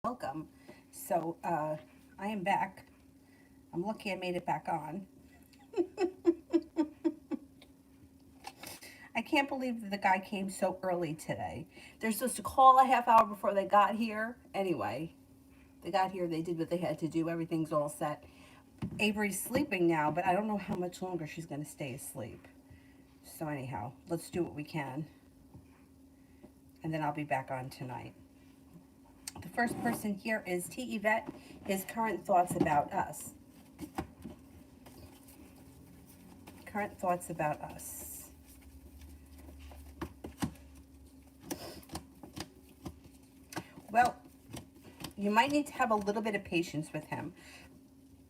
welcome. So, I am back. I'm lucky I made it back on. I can't believe that the guy came so early today. They're supposed to call a half hour before they got here. Anyway, they got here, they did what they had to do, everything's all set. Avery's sleeping now, but I don't know how much longer she's going to stay asleep. So, anyhow, let's do what we can, and then I'll be back on tonight. The first person here is T. Yvette. His current thoughts about us. Current thoughts about us. Well, you might need to have a little bit of patience with him,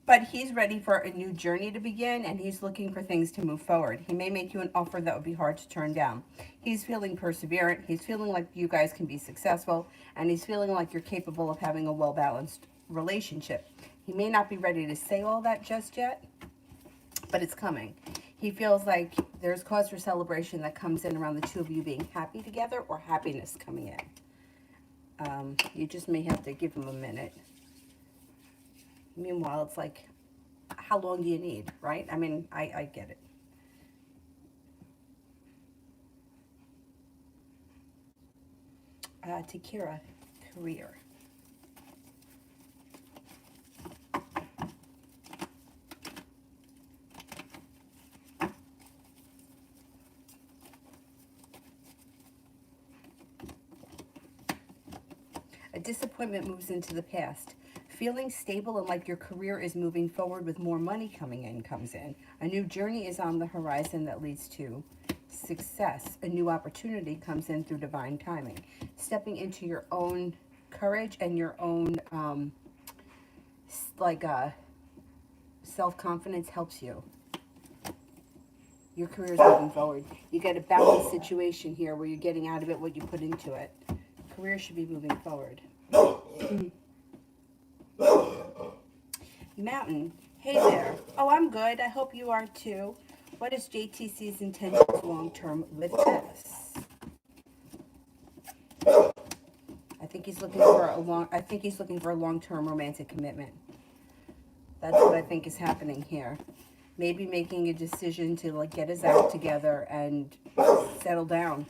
but he's ready for a new journey to begin, and he's looking for things to move forward. He may make you an offer that would be hard to turn down. He's feeling perseverant. He's feeling like you guys can be successful, and he's feeling like you're capable of having a well-balanced relationship. He may not be ready to say all that just yet, but it's coming. He feels like there's cause for celebration that comes in around the two of you being happy together, or happiness coming in. You just may have to give him a minute. Meanwhile, it's like, how long do you need, right? I mean, I get it. Takira, career. A disappointment moves into the past. Feeling stable and like your career is moving forward with more money coming in comes in. A new journey is on the horizon that leads to success. A new opportunity comes in through divine timing. Stepping into your own courage and your own like self-confidence helps you. Your career is moving forward. You get a balanced situation here where you're getting out of it what you put into it. Career should be moving forward. Mountain, hey there. Oh, I'm good. I hope you are too. What is JTC's intentions long term with this? I think he's looking for a long-term romantic commitment. That's what I think is happening here. Maybe making a decision to like get his act together and settle down.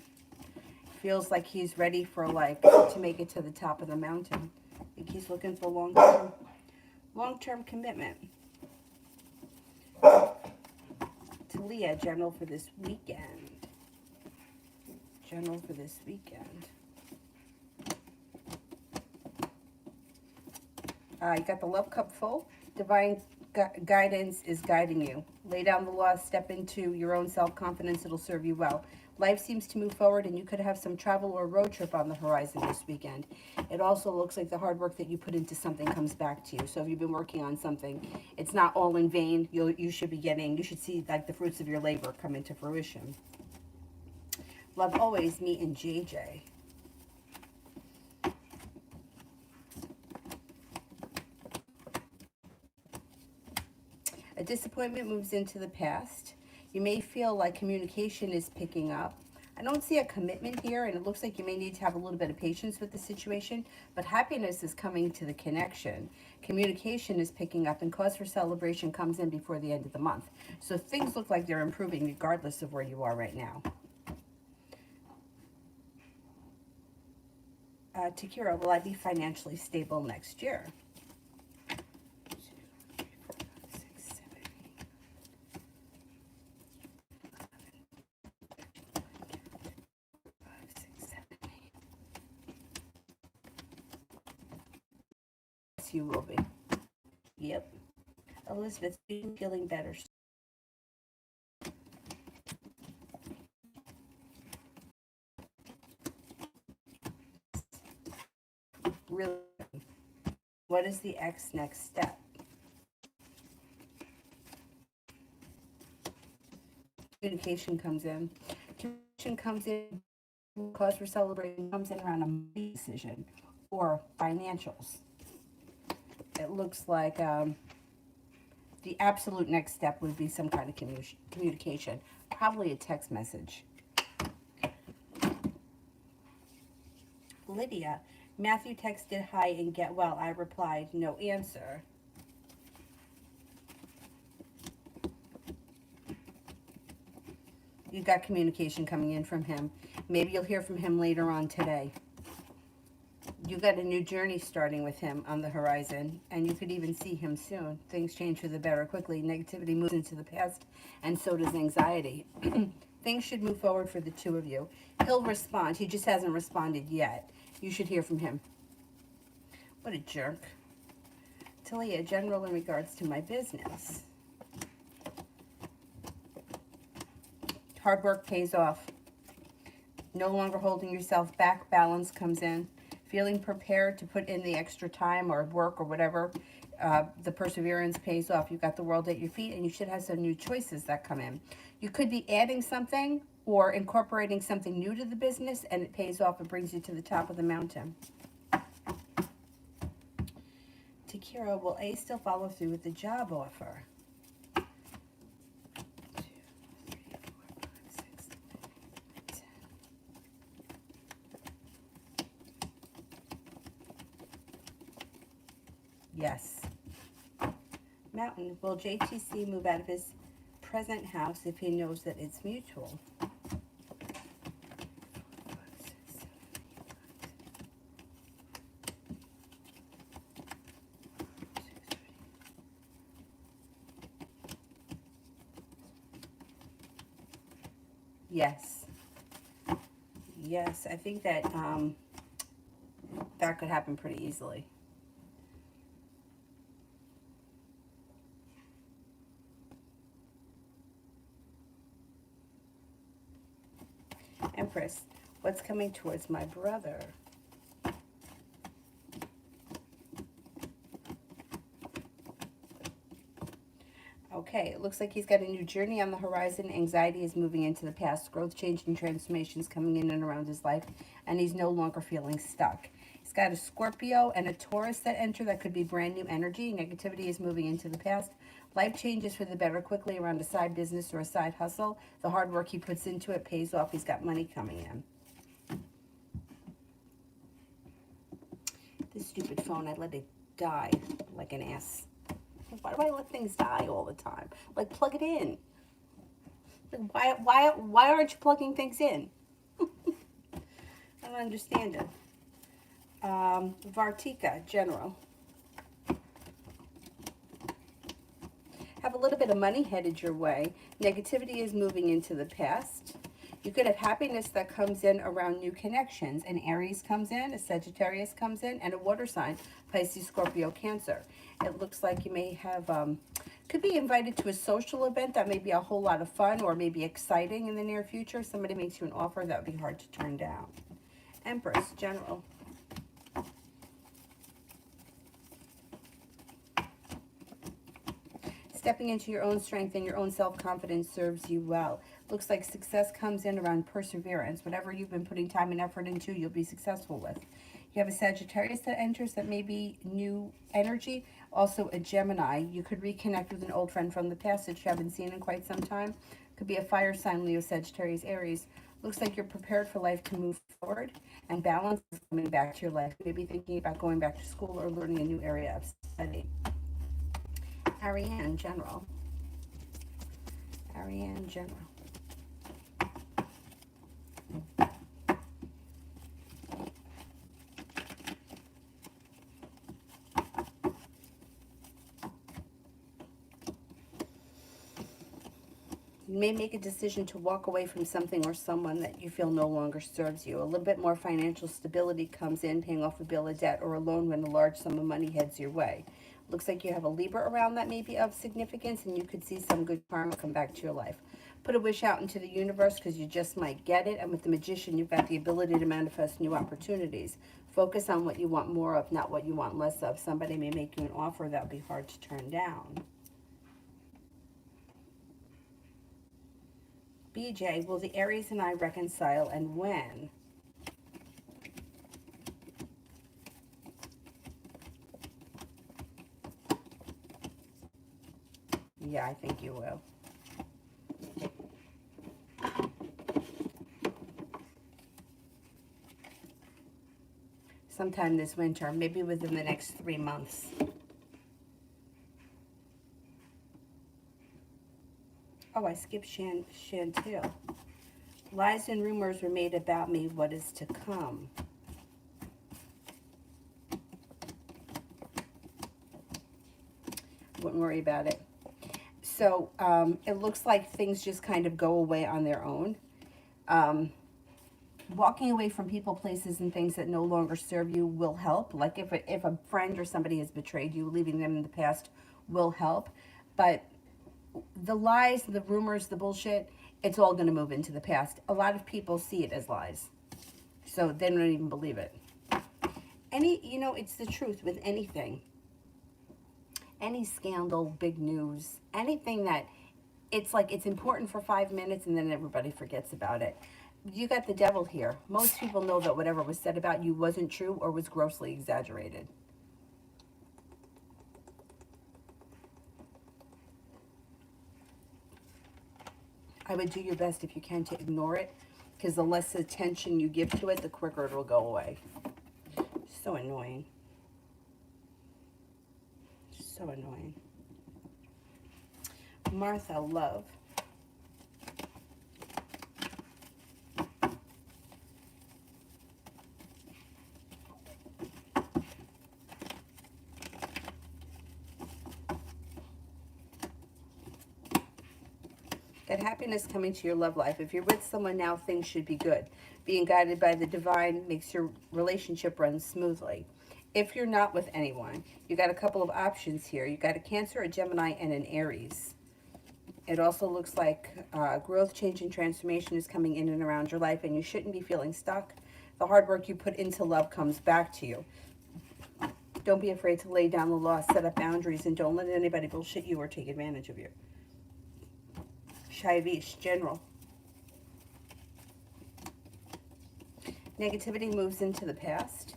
Feels like he's ready for like to make it to the top of the mountain. I think he's looking for long-term commitment. Talia, general for this weekend. General for this weekend. You got the love cup full. Divine guidance is guiding you. Lay down the law, step into your own self-confidence. It'll serve you well. Life seems to move forward, and you could have some travel or road trip on the horizon this weekend. It also looks like the hard work that you put into something comes back to you. So if you've been working on something, it's not all in vain. You should see like the fruits of your labor come into fruition. Love always, me and JJ. A disappointment moves into the past. You may feel like communication is picking up. I don't see a commitment here, and it looks like you may need to have a little bit of patience with the situation, but happiness is coming to the connection. Communication is picking up, and cause for celebration comes in before the end of the month. So things look like they're improving regardless of where you are right now. Takira, will I be financially stable next year? You will be. Yep. Elizabeth, feeling better. Really. What is the next step? Communication comes in. Communication comes in. Cause for celebration comes in around a decision or financials. It looks like the absolute next step would be some kind of communication, probably a text message. Lydia, Matthew texted hi and get well. I replied, no answer. You got communication coming in from him. Maybe you'll hear from him later on today. You got a new journey starting with him on the horizon, and you could even see him soon. Things change for the better quickly. Negativity moves into the past, and so does anxiety. Things should move forward for the two of you. He'll respond. He just hasn't responded yet. You should hear from him. What a jerk. Talia, general in regards to my business. Hard work pays off. No longer holding yourself back. Balance comes in. Feeling prepared to put in the extra time or work or whatever. The perseverance pays off. You've got the world at your feet, and you should have some new choices that come in. You could be adding something or incorporating something new to the business, and it pays off and brings you to the top of the mountain. Takira, will A still follow through with the job offer? 1, 2, 3, 4, 5, 6, 7, 10. Yes. Mountain, will JTC move out of his present house if he knows that it's mutual? Yes. Yes, I think that that could happen pretty easily. Empress, what's coming towards my brother? Okay, it looks like he's got a new journey on the horizon. Anxiety is moving into the past. Growth, change, and transformations coming in and around his life, and he's no longer feeling stuck. He's got a Scorpio and a Taurus that enter. That could be brand new energy. Negativity is moving into the past. Life changes for the better quickly around a side business or a side hustle. The hard work he puts into it pays off. He's got money coming in. This stupid phone, I let it die like an ass. Why do I let things die all the time? Like, plug it in. Like, why aren't you plugging things in? I don't understand it. Vartika, general. Have a little bit of money headed your way. Negativity is moving into the past. You could have happiness that comes in around new connections. An Aries comes in, a Sagittarius comes in, and a water sign, Pisces, Scorpio, Cancer. It looks like you may have, could be invited to a social event that may be a whole lot of fun or maybe exciting in the near future. Somebody makes you an offer that would be hard to turn down. Empress, general. Stepping into your own strength and your own self-confidence serves you well. Looks like success comes in around perseverance. Whatever you've been putting time and effort into, you'll be successful with. You have a Sagittarius that enters that may be new energy. Also a Gemini. You could reconnect with an old friend from the past that you haven't seen in quite some time. Could be a fire sign, Leo, Sagittarius, Aries. Looks like you're prepared for life to move forward, and balance is coming back to your life. Maybe thinking about going back to school or learning a new area of study. Ariane, general. Ariane, general. You may make a decision to walk away from something or someone that you feel no longer serves you. A little bit more financial stability comes in, paying off a bill of debt or a loan when a large sum of money heads your way. Looks like you have a Libra around that may be of significance, and you could see some good karma come back to your life. Put a wish out into the universe because you just might get it. And with the Magician, you've got the ability to manifest new opportunities. Focus on what you want more of, not what you want less of. Somebody may make you an offer that would be hard to turn down. BJ, will the Aries and I reconcile, and when? Yeah, I think you will. sometime this winter, maybe within the next 3 months. Oh, I skipped Chantel. Lies and rumors were made about me. What is to come? Wouldn't worry about it. So it looks like things just kind of go away on their own. Walking away from people, places, and things that no longer serve you will help. Like if a friend or somebody has betrayed you, leaving them in the past will help. But the lies, the rumors, the bullshit, it's all going to move into the past. A lot of people see it as lies, so they don't even believe it. It's the truth with anything. Any scandal, big news, anything that it's like it's important for 5 minutes and then everybody forgets about it. You got the devil here. Most people know that whatever was said about you wasn't true or was grossly exaggerated. I would do your best if you can to ignore it, because the less attention you give to it, the quicker it will go away. So annoying. So annoying. Martha, love. Got happiness coming to your love life. If you're with someone now, things should be good. Being guided by the divine makes your relationship run smoothly. If you're not with anyone, you got a couple of options here. You got a Cancer, a Gemini, and an Aries. It also looks like growth, change, and transformation is coming in and around your life, and you shouldn't be feeling stuck. The hard work you put into love comes back to you. Don't be afraid to lay down the law, set up boundaries, and don't let anybody bullshit you or take advantage of you. Shaivish, general. Negativity moves into the past.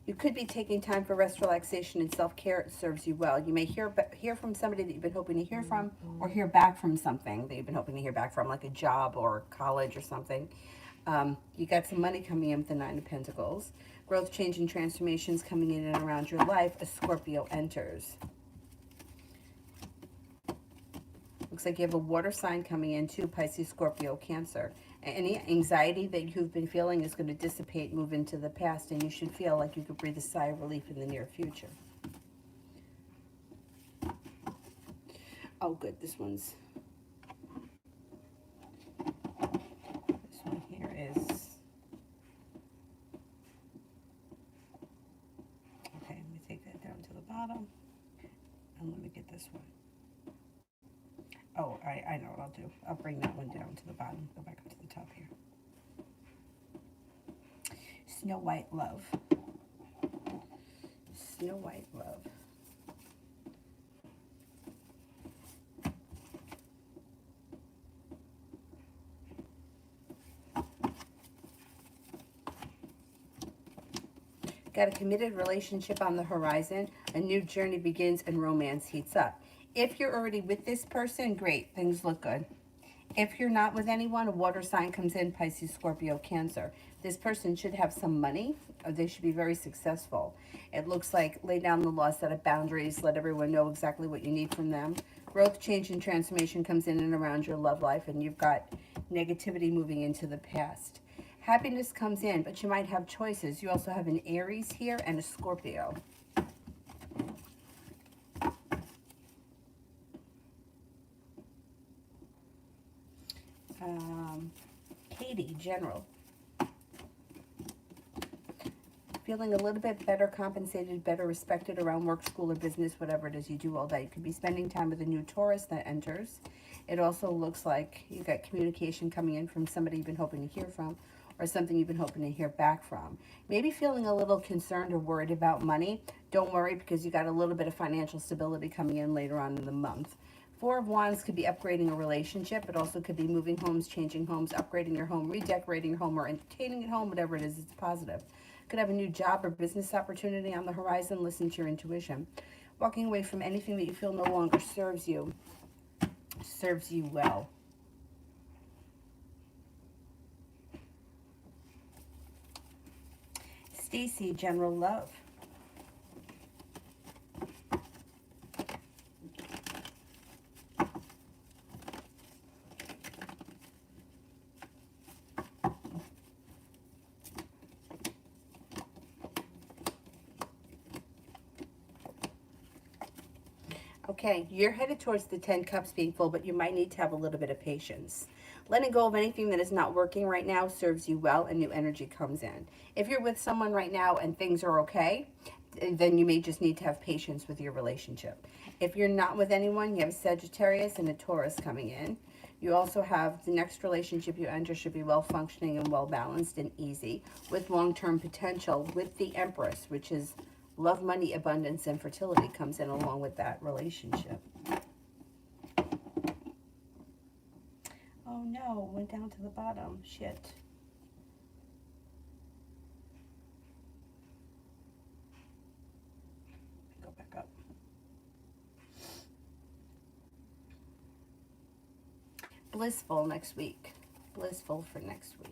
You could be taking time for rest, relaxation, and self-care. It serves you well. You may hear from somebody that you've been hoping to hear from, or hear back from something that you've been hoping to hear back from, like a job or college or something. You got some money coming in with the Nine of Pentacles. Growth, change, and transformations coming in and around your life as Scorpio enters. Looks like you have a water sign coming in too, Pisces, Scorpio, Cancer. Any anxiety that you've been feeling is going to dissipate, move into the past, and you should feel like you could breathe a sigh of relief in the near future. Oh, good. This one here is... Okay, let me take that down to the bottom. And let me get this one. Oh, I know what I'll do. I'll bring that one down to the bottom. Go back up to the top here. Snow White Love. Snow White Love. Got a committed relationship on the horizon. A new journey begins and romance heats up. If you're already with this person, great, things look good. If you're not with anyone, a water sign comes in, Pisces, Scorpio, Cancer. This person should have some money, or they should be very successful. It looks like lay down the law, set up boundaries, let everyone know exactly what you need from them. Growth, change, and transformation comes in and around your love life, and you've got negativity moving into the past. Happiness comes in, but you might have choices. You also have an Aries here and a Scorpio. Katie, general. Feeling a little bit better compensated, better respected around work, school, or business, whatever it is you do all day. You could be spending time with a new Taurus that enters. It also looks like you got communication coming in from somebody you've been hoping to hear from, or something you've been hoping to hear back from. Maybe feeling a little concerned or worried about money. Don't worry, because you got a little bit of financial stability coming in later on in the month. Four of Wands could be upgrading a relationship. It also could be moving homes, changing homes, upgrading your home, redecorating your home, or entertaining at home, whatever it is, it's positive. Could have a new job or business opportunity on the horizon. Listen to your intuition. Walking away from anything that you feel no longer serves you well. Stacy, general love. Okay, you're headed towards the 10 cups being full, but you might need to have a little bit of patience. Letting go of anything that is not working right now serves you well, and new energy comes in. If you're with someone right now and things are okay, then you may just need to have patience with your relationship. If you're not with anyone, you have a Sagittarius and a Taurus coming in. You also have the next relationship you enter should be well functioning and well balanced and easy with long-term potential with the Empress, which is love, money, abundance, and fertility comes in along with that relationship. Oh no, went down to the bottom. Shit. Go back up. Blissful next week. Blissful for next week.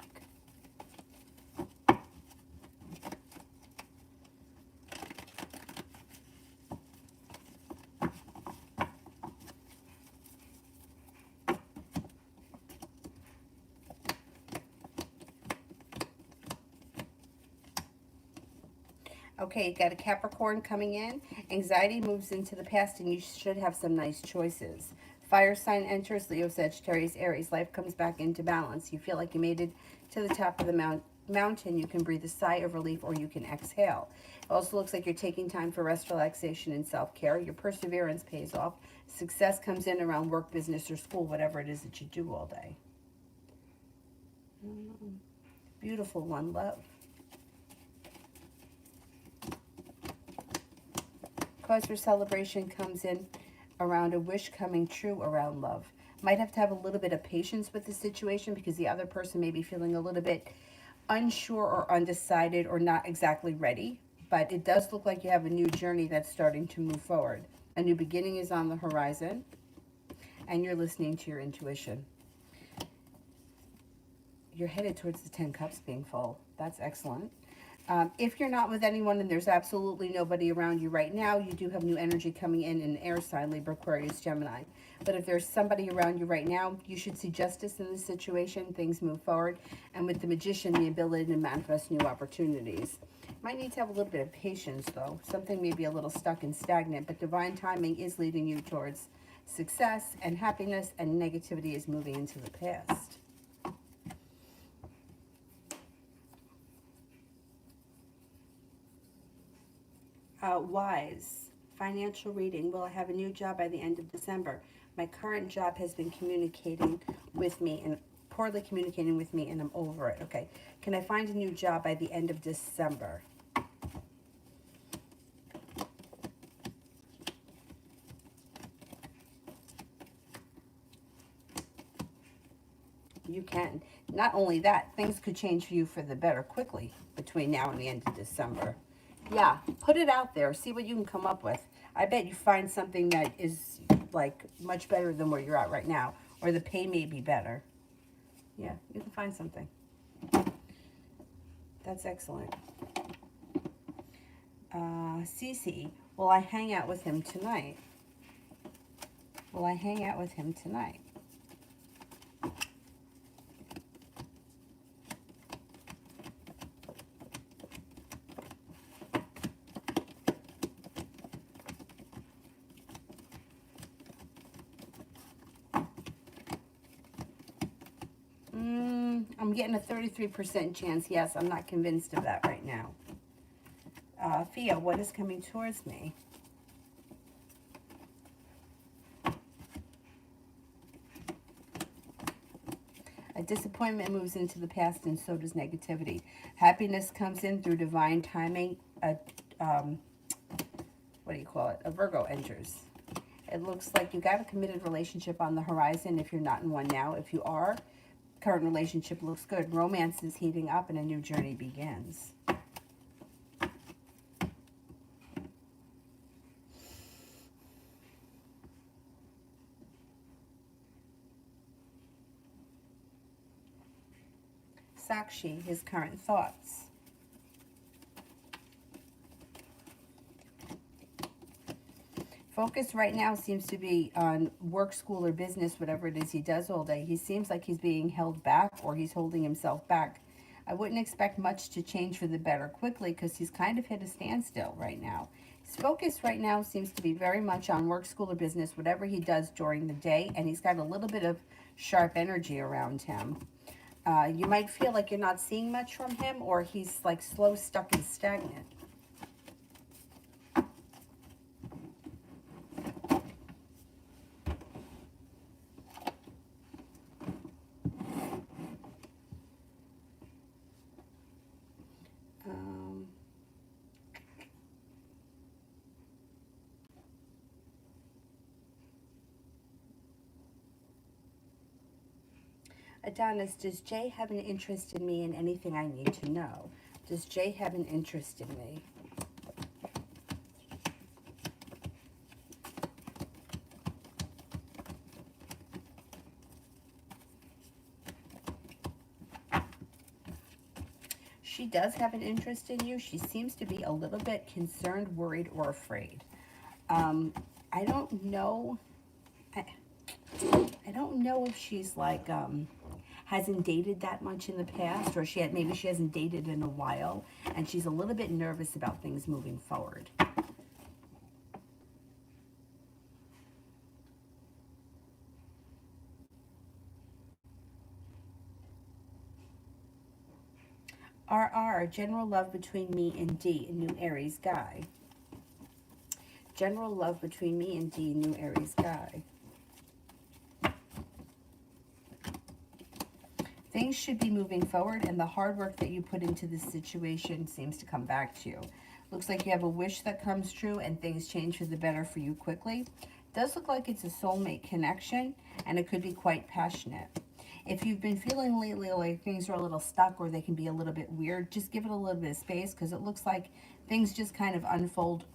Okay, you got a Capricorn coming in. Anxiety moves into the past, and you should have some nice choices. Fire sign enters, Leo, Sagittarius, Aries. Life comes back into balance. You feel like you made it to the top of the mountain. You can breathe a sigh of relief, or you can exhale. It also looks like you're taking time for rest, relaxation, and self-care. Your perseverance pays off. Success comes in around work, business, or school, whatever it is that you do all day. Beautiful one, love. Cause for celebration comes in around a wish coming true around love. Might have to have a little bit of patience with the situation because the other person may be feeling a little bit unsure or undecided or not exactly ready. But it does look like you have a new journey that's starting to move forward. A new beginning is on the horizon, and you're listening to your intuition. You're headed towards the 10 cups being full. That's excellent. If you're not with anyone and there's absolutely nobody around you right now, you do have new energy coming in an air sign, Libra, Aquarius, Gemini. But if there's somebody around you right now, you should see justice in this situation. Things move forward. And with the Magician, the ability to manifest new opportunities. Might need to have a little bit of patience, though. Something may be a little stuck and stagnant, but divine timing is leading you towards success and happiness, and negativity is moving into the past. Wise. Financial reading. Will I have a new job by the end of December? My current job has been communicating with me and poorly communicating with me, and I'm over it. Okay. Can I find a new job by the end of December? You can. Not only that, things could change for you for the better quickly between now and the end of December. Yeah, put it out there. See what you can come up with. I bet you find something that is like much better than where you're at right now, or the pay may be better. Yeah, you can find something. That's excellent. Cece, will I hang out with him tonight? Will I hang out with him tonight? I'm getting a 33% chance. Yes, I'm not convinced of that right now. Thea, what is coming towards me? A disappointment moves into the past, and so does negativity. Happiness comes in through divine timing. What do you call it? A Virgo enters. It looks like you got a committed relationship on the horizon if you're not in one now. If you are, current relationship looks good. Romance is heating up and a new journey begins. Sakshi, his current thoughts. focus right now seems to be on work, school, or business, whatever it is he does all day. He seems like he's being held back or he's holding himself back. I wouldn't expect much to change for the better quickly because he's kind of hit a standstill right now. His focus right now seems to be very much on work, school, or business, whatever he does during the day, and he's got a little bit of sharp energy around him. You might feel like you're not seeing much from him, or he's like slow, stuck, and stagnant. Adonis, does Jay have an interest in me and anything I need to know? Does Jay have an interest in me? She does have an interest in you. She seems to be a little bit concerned, worried, or afraid. I don't know. I don't know if she's like hasn't dated that much in the past, or maybe she hasn't dated in a while, and she's a little bit nervous about things moving forward. RR, general love between me and D, a new Aries guy. General love between me and D, new Aries guy. Things should be moving forward, and the hard work that you put into this situation seems to come back to you. Looks like you have a wish that comes true, and things change for the better for you quickly. Does look like it's a soulmate connection, and it could be quite passionate. If you've been feeling lately like things are a little stuck or they can be a little bit weird, just give it a little bit of space, because it looks like things just kind of unfold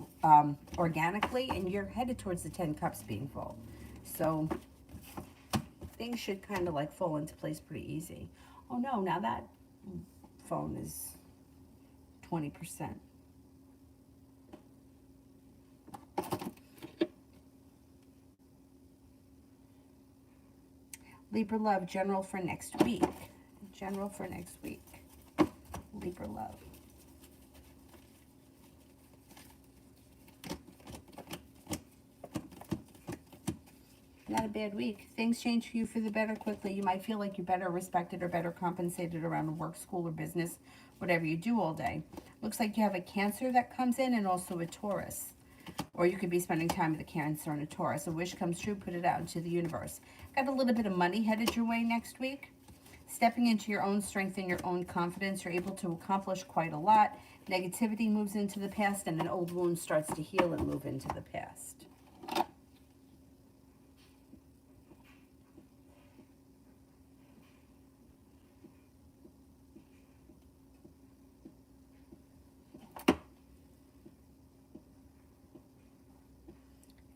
organically, and you're headed towards the 10 cups being full. So things should kind of like fall into place pretty easy. Oh no, now that phone is 20%. Libra love, general for next week. General for next week. Libra love. Not a bad week. Things change for you for the better quickly. You might feel like you're better respected or better compensated around work, school, or business, whatever you do all day. Looks like you have a Cancer that comes in and also a Taurus. Or you could be spending time with a Cancer and a Taurus. A wish comes true, put it out into the universe. Got a little bit of money headed your way next week. Stepping into your own strength and your own confidence, you're able to accomplish quite a lot. Negativity moves into the past, and an old wound starts to heal and move into the past.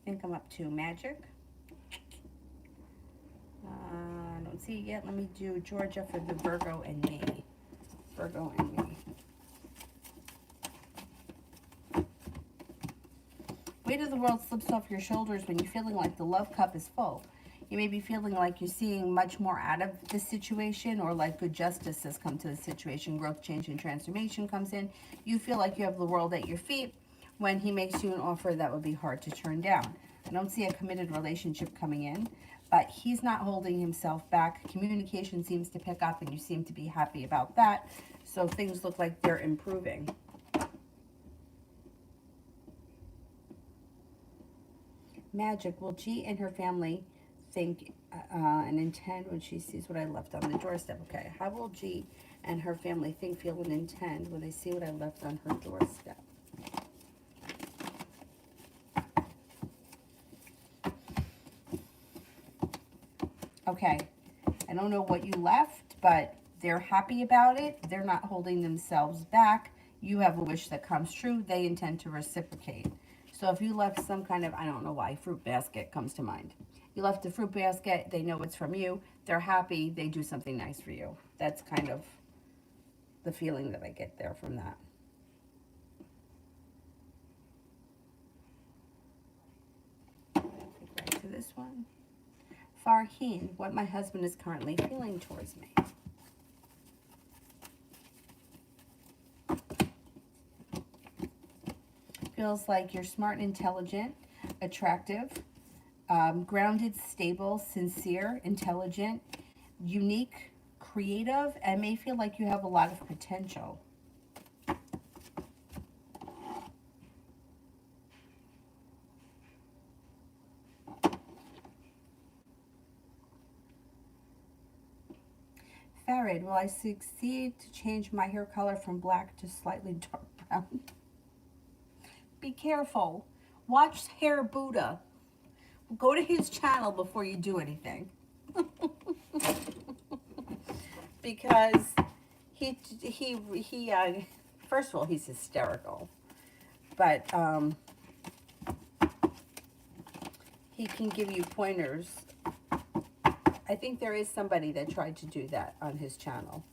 I think I'm up to Magic. I don't see it yet. Let me do Georgia for the Virgo and me. Virgo and me. Weight of the world slips off your shoulders when you're feeling like the love cup is full. You may be feeling like you're seeing much more out of the situation, or like good justice has come to the situation. Growth, change, and transformation comes in. You feel like you have the world at your feet when he makes you an offer that would be hard to turn down. I don't see a committed relationship coming in, but he's not holding himself back. Communication seems to pick up, and you seem to be happy about that. So things look like they're improving. Magic. Will G and her family think and intend when she sees what I left on the doorstep? Okay. How will G and her family think, feel, and intend when they see what I left on her doorstep? Okay. I don't know what you left, but they're happy about it. They're not holding themselves back. You have a wish that comes true. They intend to reciprocate. So if you left some kind of, I don't know why, fruit basket comes to mind. You left a fruit basket. They know it's from you. They're happy. They do something nice for you. That's kind of the feeling that I get there from that. this one. Farheen, what my husband is currently feeling towards me. Feels like you're smart and intelligent, attractive, grounded, stable, sincere, intelligent, unique, creative, and may feel like you have a lot of potential. Farid, will I succeed to change my hair color from black to slightly dark brown? Be careful. Watch Hair Buddha. Go to his channel before you do anything. Because he first of all, he's hysterical. But he can give you pointers. I think there is somebody that tried to do that on his channel.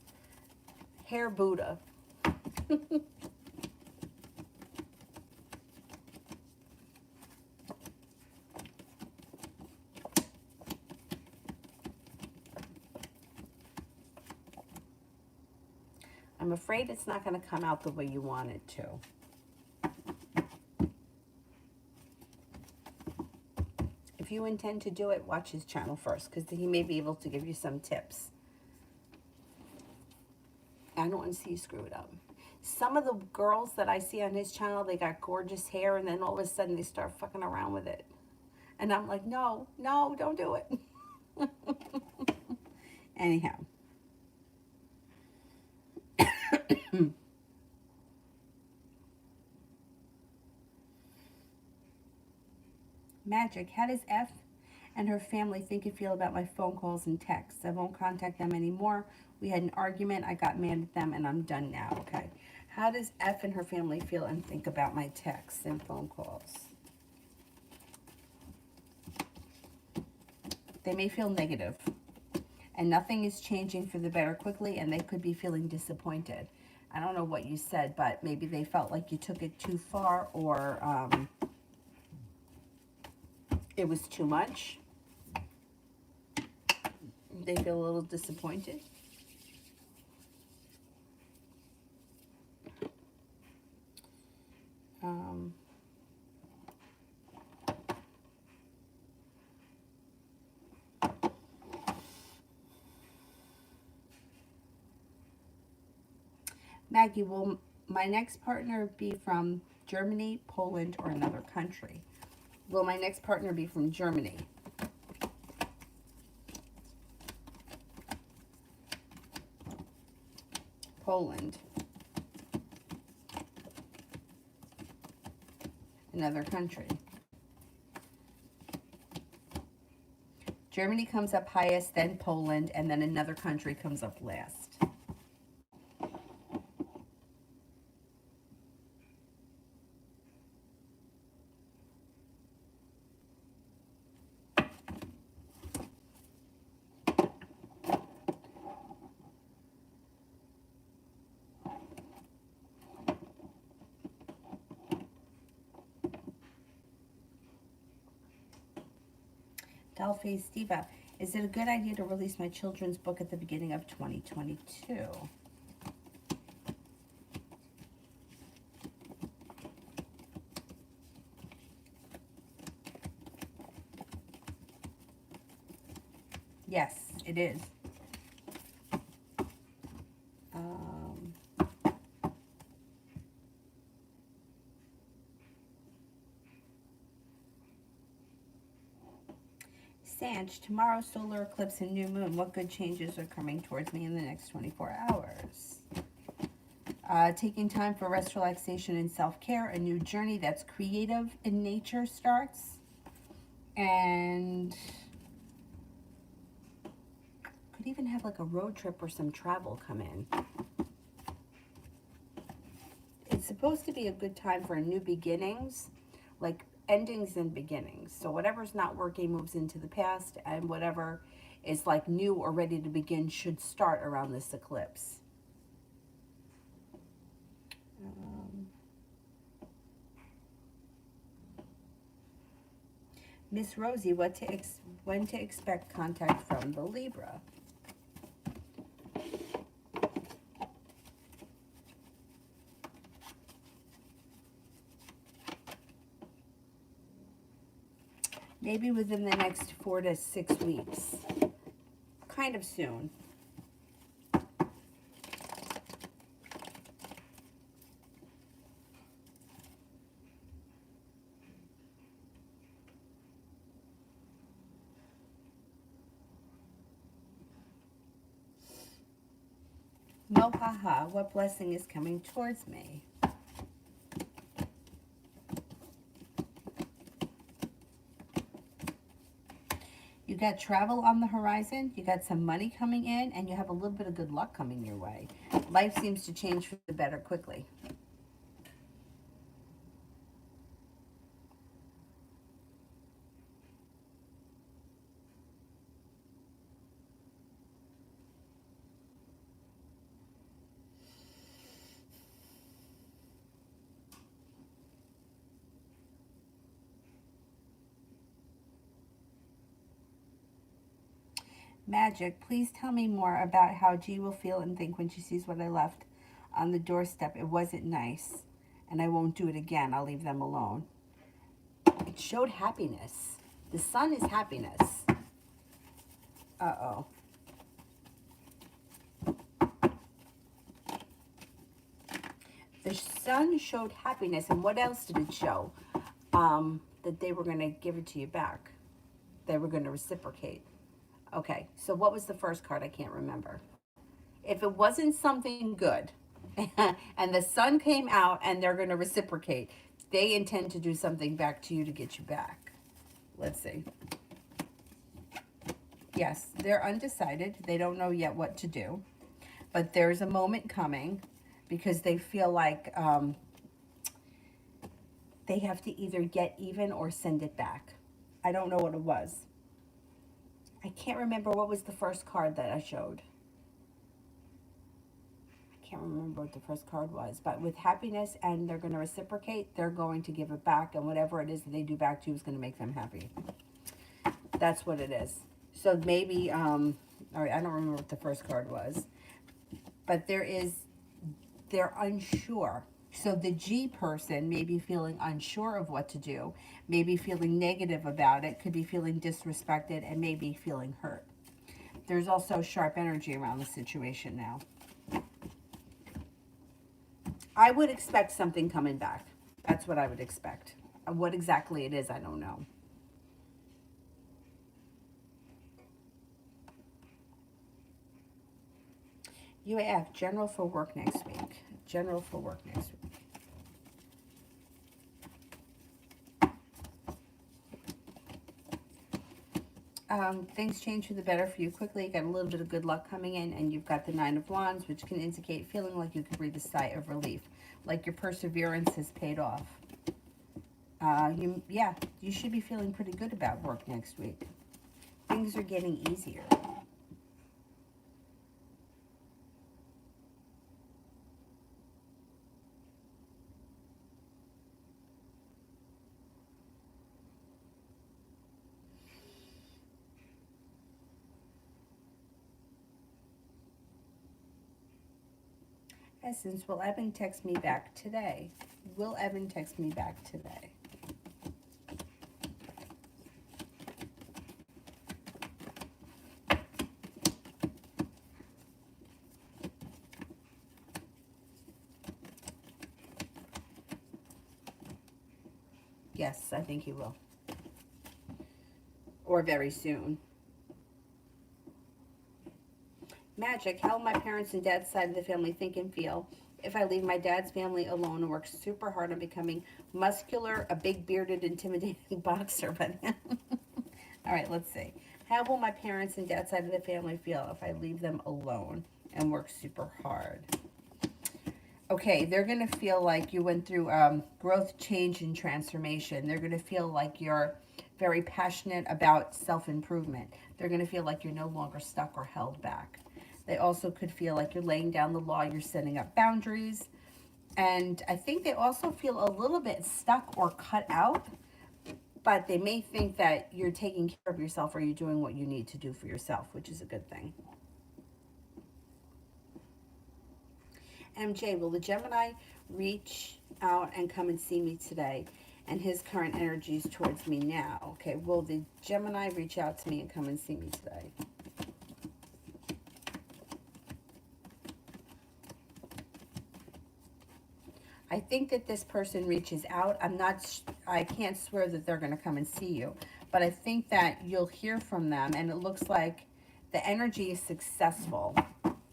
Hair Buddha. I'm afraid it's not going to come out the way you want it to. If you intend to do it, watch his channel first, because he may be able to give you some tips. I don't want to see you screw it up. Some of the girls that I see on his channel, they got gorgeous hair, and then all of a sudden they start fucking around with it. And I'm like, no, no, don't do it. Anyhow. Magic, how does F and her family think and feel about my phone calls and texts? I won't contact them anymore. We had an argument. I got mad at them, and I'm done now. Okay. How does F and her family feel and think about my texts and phone calls? They may feel negative, and nothing is changing for the better quickly, and they could be feeling disappointed. I don't know what you said, but maybe they felt like you took it too far, or it was too much. They feel a little disappointed. Maggie, will my next partner be from Germany, Poland, or another country? Will my next partner be from Germany? Poland. Another country. Germany comes up highest, then Poland, and then another country comes up last. Dollface Diva, is it a good idea to release my children's book at the beginning of 2022? Yes, it is. Sanch, tomorrow solar eclipse and new moon. What good changes are coming towards me in the next 24 hours? Taking time for rest, relaxation, and self-care. A new journey that's creative in nature starts. And could even have like a road trip or some travel come in. It's supposed to be a good time for new beginnings, like endings and beginnings. So whatever's not working moves into the past, and whatever is like new or ready to begin should start around this eclipse. Miss Rosie, when to expect contact from the Libra? Maybe within the next 4 to 6 weeks. Kind of soon. Mohaha, what blessing is coming towards me? You got travel on the horizon, you got some money coming in, and you have a little bit of good luck coming your way. Life seems to change for the better quickly. Magic, please tell me more about how G will feel and think when she sees what I left on the doorstep. It wasn't nice, and I won't do it again. I'll leave them alone. It showed happiness. The sun is happiness. Uh-oh. The sun showed happiness, and what else did it show? That they were going to give it to you back. They were going to reciprocate. Okay, so what was the first card? I can't remember. If it wasn't something good, and the sun came out and they're going to reciprocate, they intend to do something back to you to get you back. Let's see. Yes, they're undecided. They don't know yet what to do. But there's a moment coming because they feel like they have to either get even or send it back. I don't know what it was. I can't remember what was the first card that I showed. I can't remember what the first card was. But with happiness and they're going to reciprocate, they're going to give it back. And whatever it is that they do back to you is going to make them happy. That's what it is. So maybe, all right, I don't remember what the first card was. But they're unsure. So the G person may be feeling unsure of what to do, maybe feeling negative about it, could be feeling disrespected, and maybe feeling hurt. There's also sharp energy around the situation now. I would expect something coming back. That's what I would expect. What exactly it is, I don't know. UAF, general for work next week. General for work next week. Things change for the better for you quickly. You got a little bit of good luck coming in, and you've got the Nine of Wands, which can indicate feeling like you could breathe a sigh of relief, like your perseverance has paid off. You should be feeling pretty good about work next week. Things are getting easier. Essence, will Evan text me back today? Will Evan text me back today? Yes, I think he will. Or very soon. Magic, how will my parents and dad's side of the family think and feel if I leave my dad's family alone and work super hard on becoming muscular, a big bearded, intimidating boxer? But all right, let's see. How will my parents and dad's side of the family feel if I leave them alone and work super hard? Okay, they're going to feel like you went through growth, change, and transformation. They're going to feel like you're very passionate about self-improvement. They're going to feel like you're no longer stuck or held back. They also could feel like you're laying down the law, you're setting up boundaries. And I think they also feel a little bit stuck or cut out but they may think that you're taking care of yourself or you're doing what you need to do for yourself, which is a good thing. MJ, will the Gemini reach out and come and see me today? And his current energies towards me now. Okay, will the Gemini reach out to me and come and see me today? I think that this person reaches out. I can't swear that they're going to come and see you, but I think that you'll hear from them, and it looks like the energy is successful.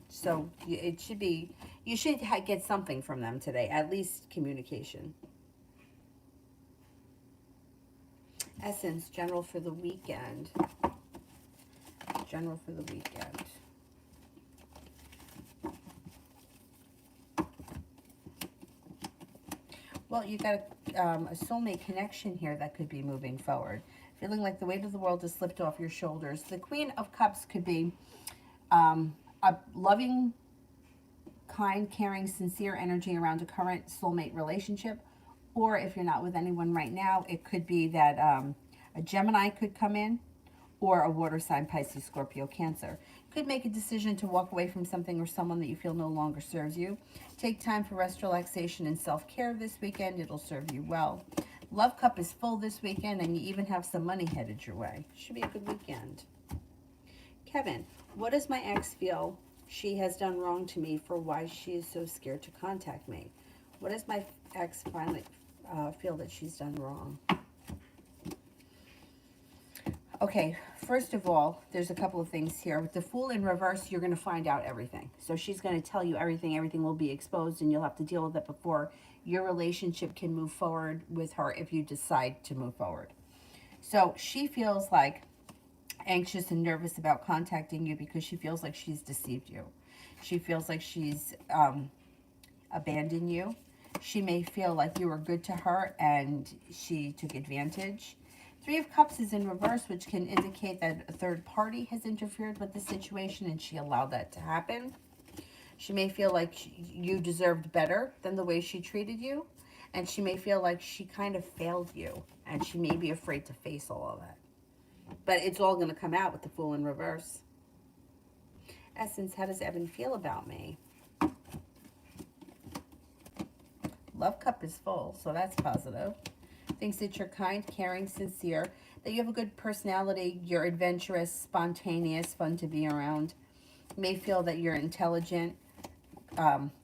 So it should be, you should get something from them today, at least communication. Essence, general for the weekend. General for the weekend. Well, you got a soulmate connection here that could be moving forward. Feeling like the weight of the world has slipped off your shoulders. The Queen of Cups could be a loving, kind, caring, sincere energy around a current soulmate relationship. Or if you're not with anyone right now, it could be that a Gemini could come in, or a water sign, Pisces, Scorpio, Cancer. Could make a decision to walk away from something or someone that you feel no longer serves you. Take time for rest, relaxation, and self-care this weekend. It'll serve you well. Love cup is full this weekend, and you even have some money headed your way. Should be a good weekend. Kevin, what does my ex feel she has done wrong to me for why she is so scared to contact me? What does my ex finally feel that she's done wrong? Okay, first of all, there's a couple of things here. With the Fool in reverse, you're going to find out everything. So she's going to tell you everything. Everything will be exposed, and you'll have to deal with it before your relationship can move forward with her if you decide to move forward. So she feels like anxious and nervous about contacting you because she feels like she's deceived you. She feels like she's abandoned you. She may feel like you were good to her and she took advantage. Three of Cups is in reverse, which can indicate that a third party has interfered with the situation and she allowed that to happen. She may feel like you deserved better than the way she treated you. And she may feel like she kind of failed you. And she may be afraid to face all of that. But it's all going to come out with the Fool in reverse. Essence, how does Evan feel about me? Love cup is full, so that's positive. Thinks that you're kind, caring, sincere, that you have a good personality, you're adventurous, spontaneous, fun to be around. You may feel that you're intelligent,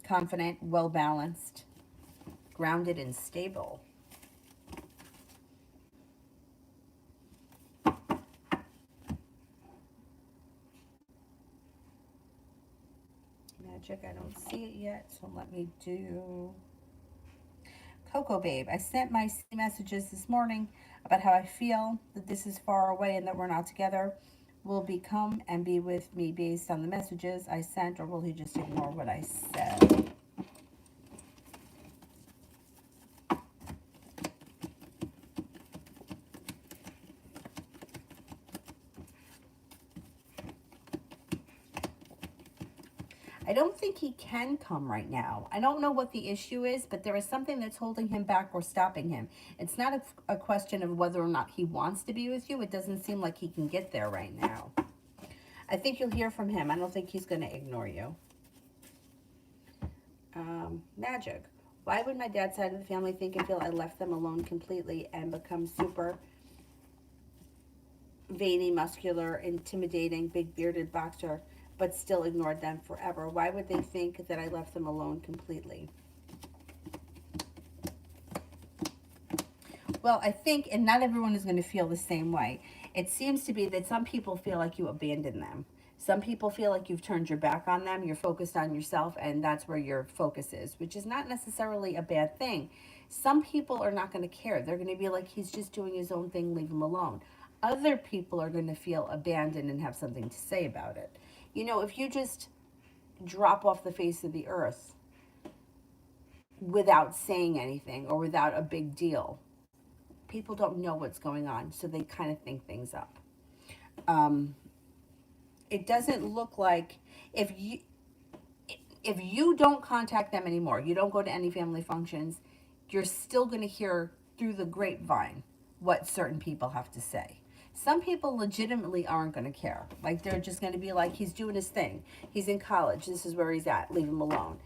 confident, well-balanced, grounded, and stable. Magic, I don't see it yet, so let me do... Coco Babe, I sent my messages this morning about how I feel that this is far away and that we're not together. Will he come and be with me based on the messages I sent, or will he just ignore what I said? I don't think he can come right now. I don't know what the issue is, but there is something that's holding him back or stopping him. It's not a question of whether or not he wants to be with you. It doesn't seem like he can get there right now. I think you'll hear from him. I don't think he's going to ignore you. Magic. Why would my dad's side of the family think and feel I left them alone completely and become super veiny, muscular, intimidating, big bearded boxer, but still ignored them forever? Why would they think that I left them alone completely? Well, I think, and not everyone is going to feel the same way. It seems to be that some people feel like you abandoned them. Some people feel like you've turned your back on them. You're focused on yourself, and that's where your focus is, which is not necessarily a bad thing. Some people are not going to care. They're going to be like, he's just doing his own thing, leave him alone. Other people are going to feel abandoned and have something to say about it. You know, if you just drop off the face of the earth without saying anything or without a big deal, people don't know what's going on, so they kind of think things up. It doesn't look like if you don't contact them anymore, you don't go to any family functions, you're still going to hear through the grapevine what certain people have to say. Some people legitimately aren't going to care. Like, they're just going to be like, he's doing his thing. He's in college. This is where he's at. Leave him alone.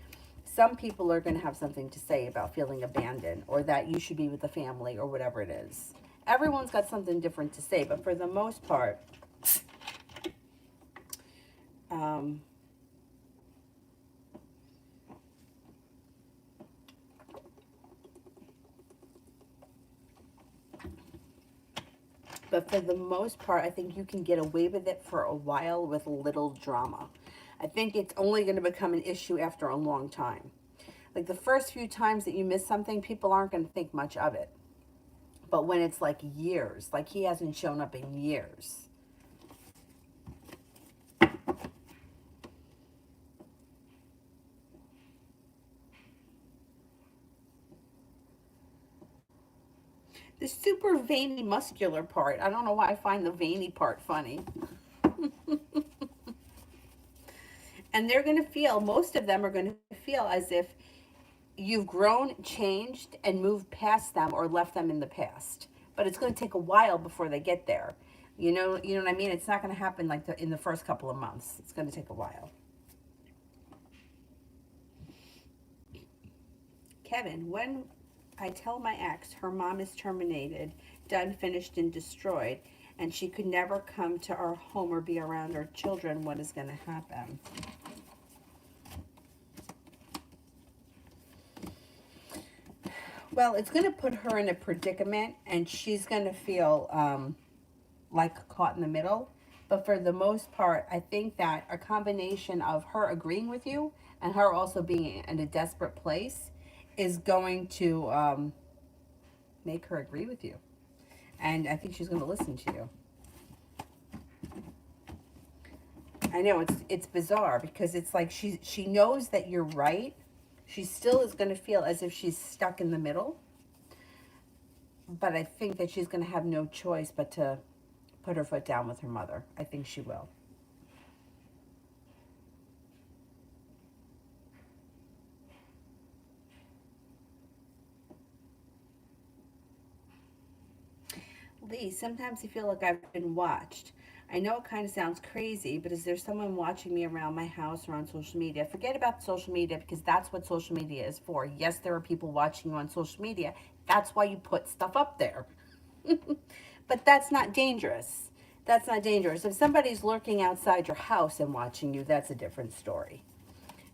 Some people are going to have something to say about feeling abandoned, or that you should be with the family, or whatever it is. Everyone's got something different to say, but for the most part, um, I think you can get away with it for a while with little drama. I think it's only going to become an issue after a long time. Like, the first few times that you miss something, people aren't going to think much of it. But when it's like years, like he hasn't shown up in years. The super veiny muscular part, I don't know why I find the veiny part funny. And they're going to feel, most of them are going to feel as if you've grown, changed, and moved past them or left them in the past. But it's going to take a while before they get there. You know what I mean? It's not going to happen like in the first couple of months. It's going to take a while. Kevin, when I tell my ex her mom is terminated, done, finished, and destroyed, and she could never come to our home or be around our children, what is going to happen? Well, it's going to put her in a predicament, and she's going to feel like caught in the middle. But for the most part, I think that a combination of her agreeing with you and her also being in a desperate place is going to make her agree with you. And I think she's going to listen to you. I know it's bizarre because it's like she knows that you're right. She still is going to feel as if she's stuck in the middle. But I think that she's going to have no choice but to put her foot down with her mother. I think she will. Lee, sometimes I feel like I've been watched. I know it kind of sounds crazy, but is there someone watching me around my house or on social media? Forget about social media because that's what social media is for. Yes, there are people watching you on social media. That's why you put stuff up there. But that's not dangerous. That's not dangerous. If somebody's lurking outside your house and watching you, that's a different story.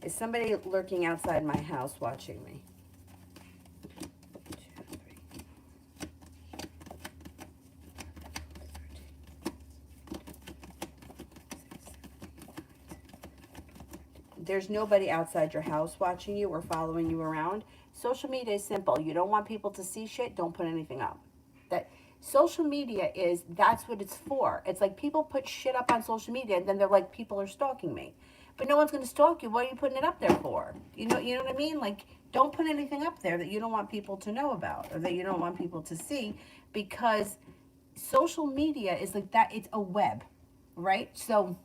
Is somebody lurking outside my house watching me? There's nobody outside your house watching you or following you around. Social media is simple. You don't want people to see shit, don't put anything up. That social media is, that's what it's for. It's like people put shit up on social media and then they're like, people are stalking me. But no one's going to stalk you. What are you putting it up there for? You know what I mean? Like, don't put anything up there that you don't want people to know about or that you don't want people to see, because social media is like that. It's a web, right? So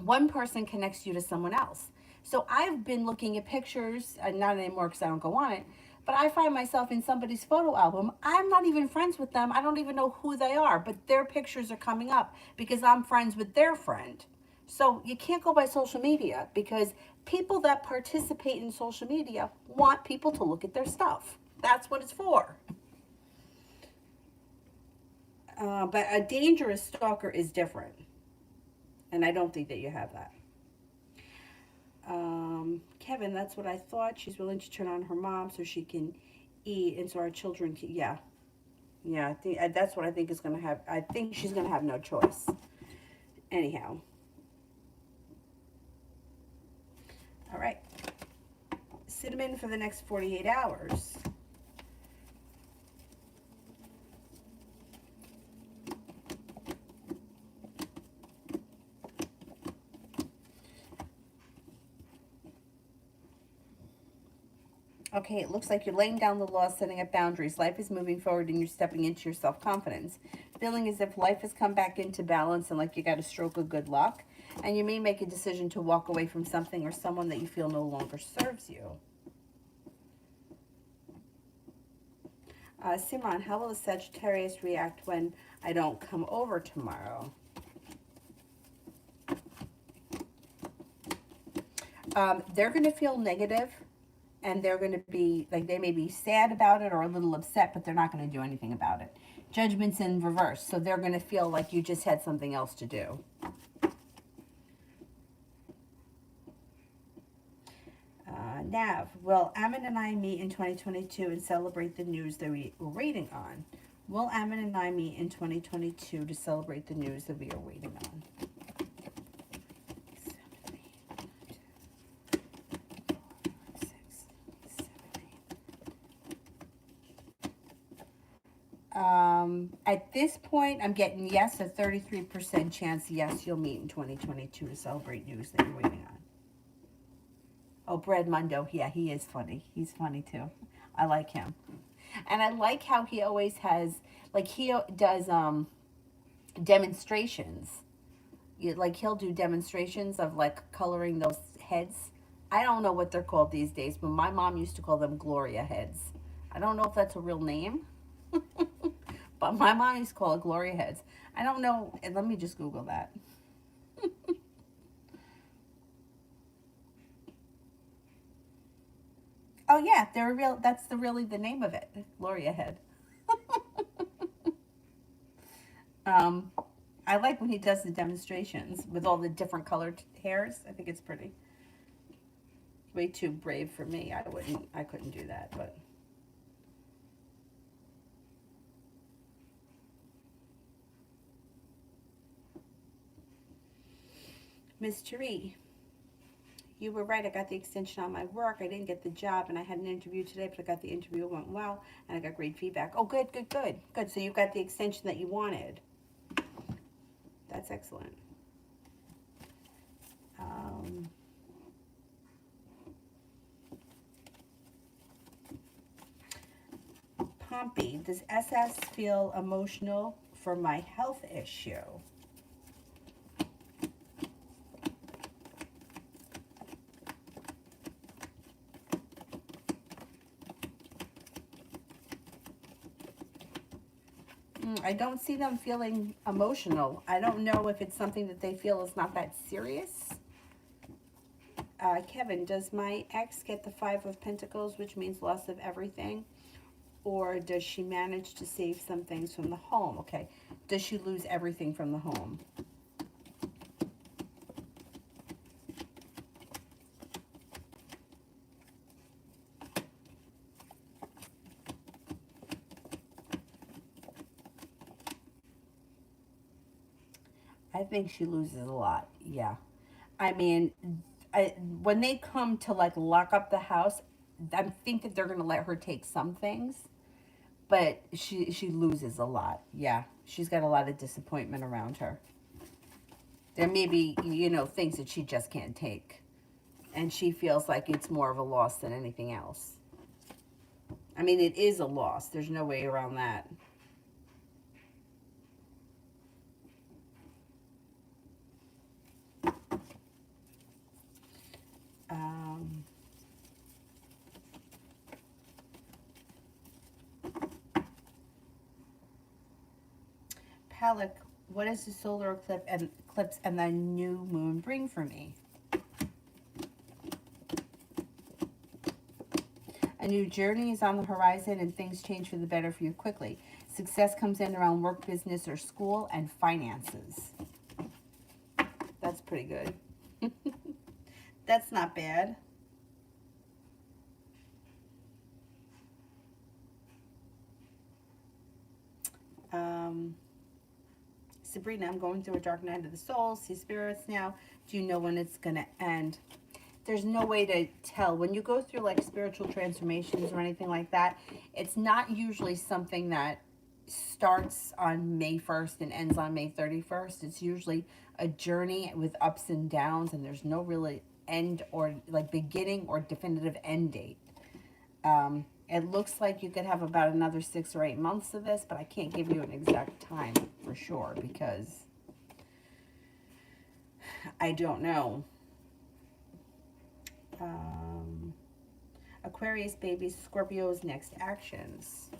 one person connects you to someone else. So I've been looking at pictures, not anymore because I don't go on it, but I find myself in somebody's photo album. I'm not even friends with them. I don't even know who they are, but their pictures are coming up because I'm friends with their friend. So you can't go by social media because people that participate in social media want people to look at their stuff. That's what it's for. But a dangerous stalker is different. And I don't think that you have that. Kevin, that's what I thought. She's willing to turn on her mom so she can eat and so our children can, yeah. Yeah, I think that's what I think is going to have. I think she's going to have no choice. Anyhow. All right. Cinnamon for the next 48 hours. Okay, it looks like you're laying down the law, setting up boundaries. Life is moving forward and you're stepping into your self-confidence. Feeling as if life has come back into balance and like you got a stroke of good luck. And you may make a decision to walk away from something or someone that you feel no longer serves you. Simran, how will the Sagittarius react when I don't come over tomorrow? They're going to feel negative, and they're going to be, like, they may be sad about it or a little upset, but they're not going to do anything about it. Judgment's in reverse, so they're going to feel like you just had something else to do. Nav, will Ammon and I meet in 2022 and celebrate the news that we were waiting on? Will Ammon and I meet in 2022 to celebrate the news that we are waiting on? 7, 8, 9, 10, 11, 12, 13, 14, 15, 16, 17. At this point, I'm getting yes, a 33% chance, yes, you'll meet in 2022 to celebrate news that you're waiting on. Oh, Brad Mundo, yeah, he is funny. He's funny too. I like him. And I like how he always has, like, he does demonstrations. Like, he'll do demonstrations of, like, coloring those heads. I don't know what they're called these days, but my mom used to call them Gloria heads. I don't know if that's a real name, but my mom used to call it Gloria heads. I don't know. And let me just Google that. Oh yeah, they're real. That's really the name of it, Gloria head. Um, I like when he does the demonstrations with all the different colored hairs. I think it's pretty. Way too brave for me. I couldn't do that, but. Miss Cherie, you were right. I got the extension on my work. I didn't get the job, and I had an interview today, but I got the interview. It went well, and I got great feedback. Oh, good, good, good. Good. So you got the extension that you wanted. That's excellent. Pompey, does SS feel emotional for my health issue? I don't see them feeling emotional. I don't know if it's something that they feel is not that serious. Kevin, does my ex get the Five of Pentacles, which means loss of everything? Or does she manage to save some things from the home? Okay. Does she lose everything from the home? I think she loses a lot. Yeah. I mean, when they come to, like, lock up the house, I think that they're going to let her take some things, but she loses a lot. Yeah. She's got a lot of disappointment around her. There may be, things that she just can't take. And she feels like it's more of a loss than anything else. I mean, it is a loss. There's no way around that. Um, Palak, what does the solar eclipse and the new moon bring for me? A new journey is on the horizon and things change for the better for you quickly. Success comes in around work, business, or school, and finances. That's pretty good. That's not bad. Sabrina, I'm going through a dark night of the soul. See spirits now. Do you know when it's going to end? There's no way to tell. When you go through, like, spiritual transformations or anything like that, it's not usually something that starts on May 1st and ends on May 31st. It's usually a journey with ups and downs, and there's no really end or, like, beginning or definitive end date. It looks like you could have about another 6 or 8 months of this, but I can't give you an exact time for sure because I don't know. Aquarius babies, Scorpio's next actions.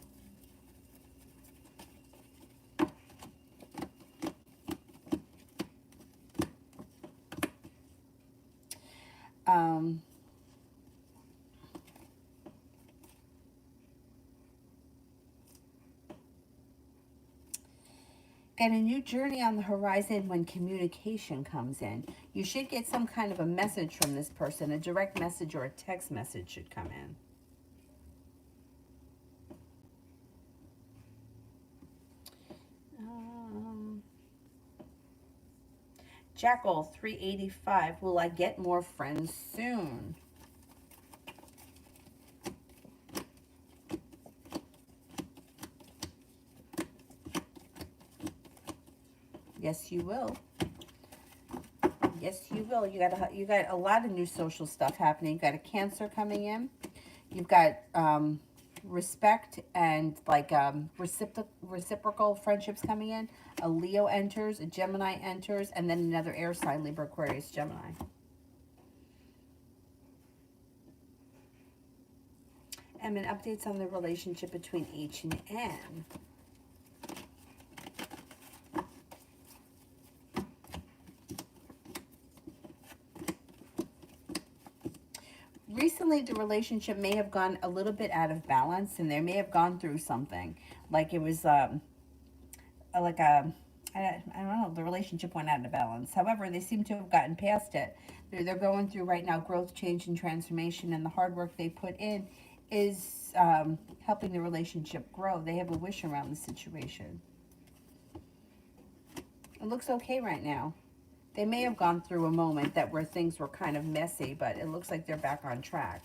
Um, and a new journey on the horizon when communication comes in. You should get some kind of a message from this person. A direct message or a text message should come in. Jackal 385. Will I get more friends soon? Yes, you will. Yes, you will. You got a lot of new social stuff happening. You got a Cancer coming in. You've got respect and like reciprocal friendships coming in. A Leo enters, a Gemini enters, and then another air sign, Libra, Aquarius, Gemini. And then updates on the relationship between H and N. Recently, the relationship may have gone a little bit out of balance, and they may have gone through something. Like it was like a, I don't know, the relationship went out of balance. However, they seem to have gotten past it. They're going through right now growth, change, and transformation, and the hard work they put in is helping the relationship grow. They have a wish around the situation. It looks okay right now. They may have gone through a moment that where things were kind of messy, but it looks like they're back on track.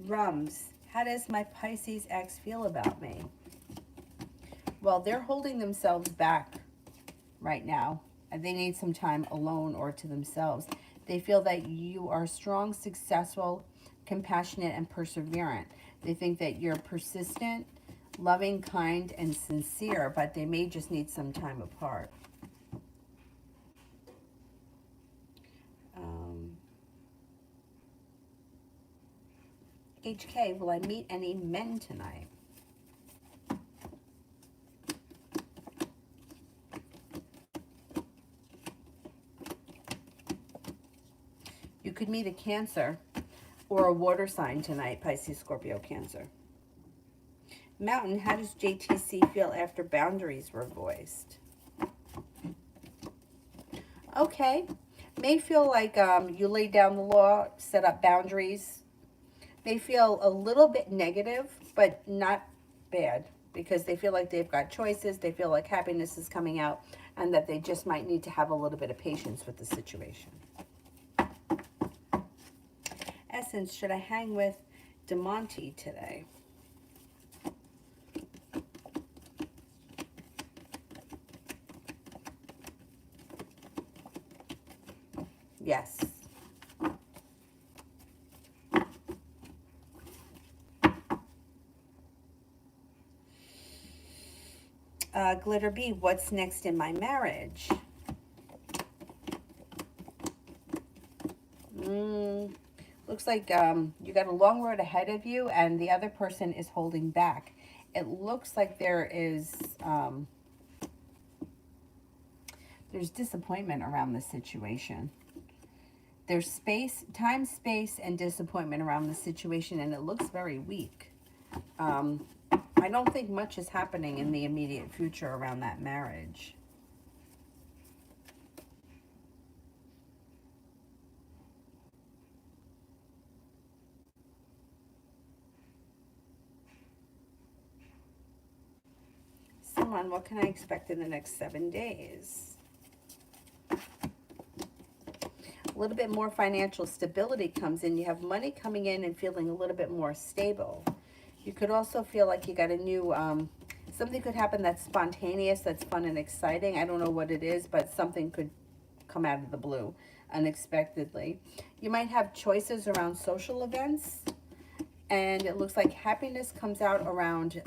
Rums, how does my Pisces ex feel about me? Well, they're holding themselves back right now, and they need some time alone or to themselves. They feel that you are strong, successful, compassionate, and perseverant. They think that you're persistent, loving, kind, and sincere, but they may just need some time apart. HK, will I meet any men tonight? You could meet a Cancer or a water sign tonight, Pisces, Scorpio, Cancer. Mountain, how does JTC feel after boundaries were voiced? Okay. May feel like you laid down the law, set up boundaries. May feel a little bit negative, but not bad, because they feel like they've got choices. They feel like happiness is coming out, and that they just might need to have a little bit of patience with the situation. Essence, should I hang with DeMonte today? Yes. Glitter B, what's next in my marriage? Looks like you got a long road ahead of you, and the other person is holding back. It looks like there's disappointment around this situation. There's space, time, space, and disappointment around the situation, and it looks very weak. I don't think much is happening in the immediate future around that marriage. Someone, what can I expect in the next 7 days? A little bit more financial stability comes in. You have money coming in and feeling a little bit more stable. You could also feel like you got a new, something could happen that's spontaneous, that's fun and exciting. I don't know what it is, but something could come out of the blue unexpectedly. You might have choices around social events, and it looks like happiness comes out around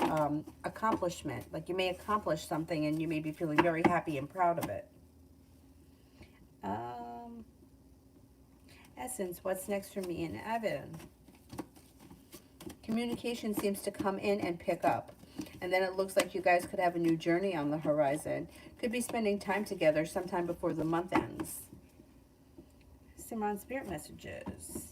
accomplishment. Like you may accomplish something and you may be feeling very happy and proud of it. Um, Essence, what's next for me and Evan? Communication seems to come in and pick up. And then it looks like you guys could have a new journey on the horizon. Could be spending time together sometime before the month ends. Simran, spirit messages.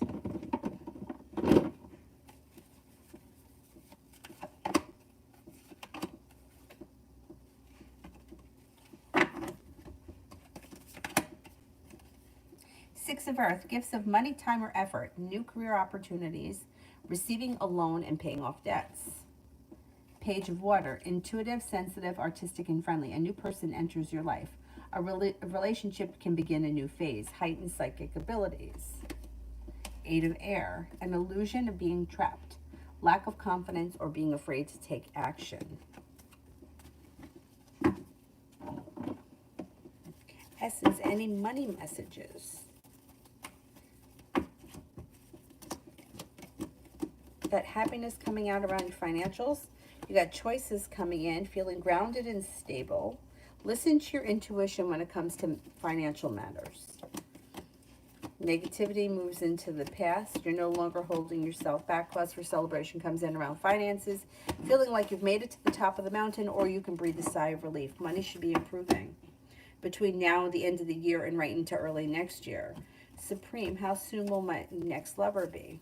Six of Earth, gifts of money, time, or effort, new career opportunities, receiving a loan, and paying off debts. Page of Water, intuitive, sensitive, artistic, and friendly. A new person enters your life. A relationship can begin a new phase. Heightened psychic abilities. Eight of Air, an illusion of being trapped. Lack of confidence or being afraid to take action. Essence, any money messages? Got happiness coming out around your financials. You got choices coming in, feeling grounded and stable. Listen to your intuition when it comes to financial matters. Negativity moves into the past. You're no longer holding yourself back. Cause for celebration comes in around finances. Feeling like you've made it to the top of the mountain, or you can breathe a sigh of relief. Money should be improving between now and the end of the year and right into early next year. Supreme, how soon will my next lover be?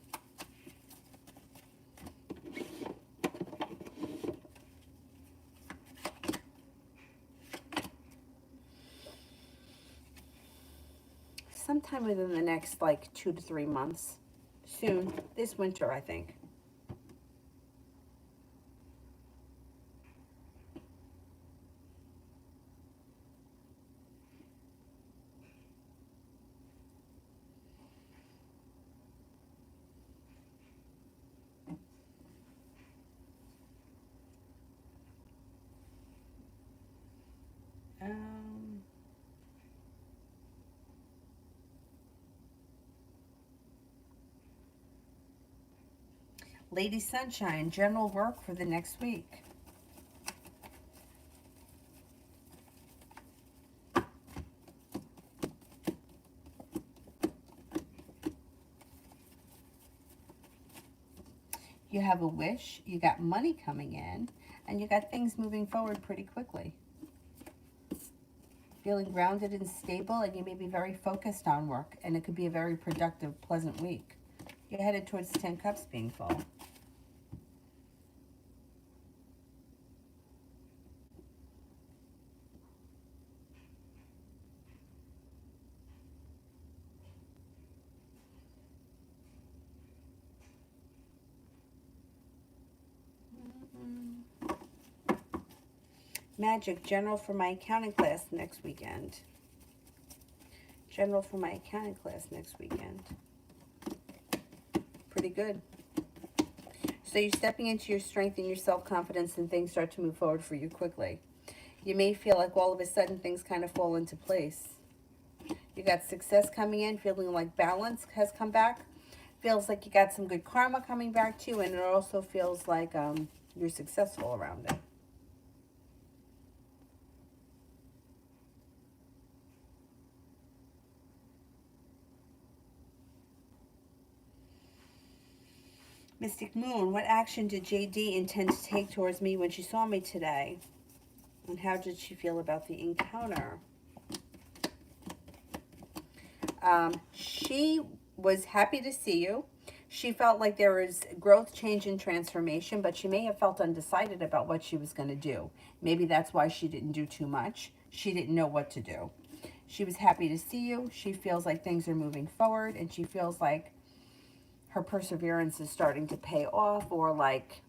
Sometime within the next like 2 to 3 months. Soon. This winter, I think. Um, Lady Sunshine, general work for the next week. You have a wish, you got money coming in, and you got things moving forward pretty quickly. Feeling grounded and stable, and you may be very focused on work, and it could be a very productive, pleasant week. You're headed towards 10 cups being full. Magic, general for my accounting class next weekend. General for my accounting class next weekend. Pretty good. So you're stepping into your strength and your self-confidence, and things start to move forward for you quickly. You may feel like all of a sudden things kind of fall into place. You got success coming in, feeling like balance has come back. Feels like you got some good karma coming back to you, and it also feels like you're successful around it. Mystic Moon, what action did JD intend to take towards me when she saw me today? And how did she feel about the encounter? She was happy to see you. She felt like there was growth, change, and transformation, but she may have felt undecided about what she was going to do. Maybe that's why she didn't do too much. She didn't know what to do. She was happy to see you. She feels like things are moving forward, and she feels like her perseverance is starting to pay off, or like,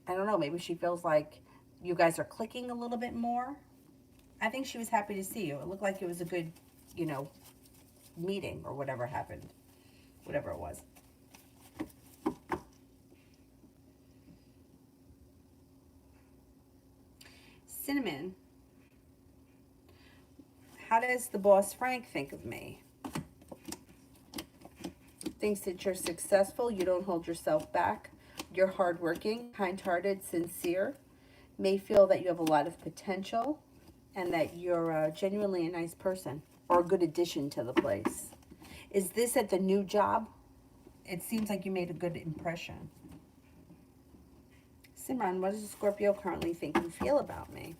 I don't know, maybe she feels like you guys are clicking a little bit more. I think she was happy to see you. It looked like it was a good, meeting or whatever happened, whatever it was. Cinnamon, how does the boss Frank think of me? Thinks that you're successful, you don't hold yourself back, you're hardworking, kind-hearted, sincere, may feel that you have a lot of potential, and that you're genuinely a nice person. or a good addition to the place. Is this at the new job? It seems like you made a good impression. Simran, what does a Scorpio currently think and feel about me?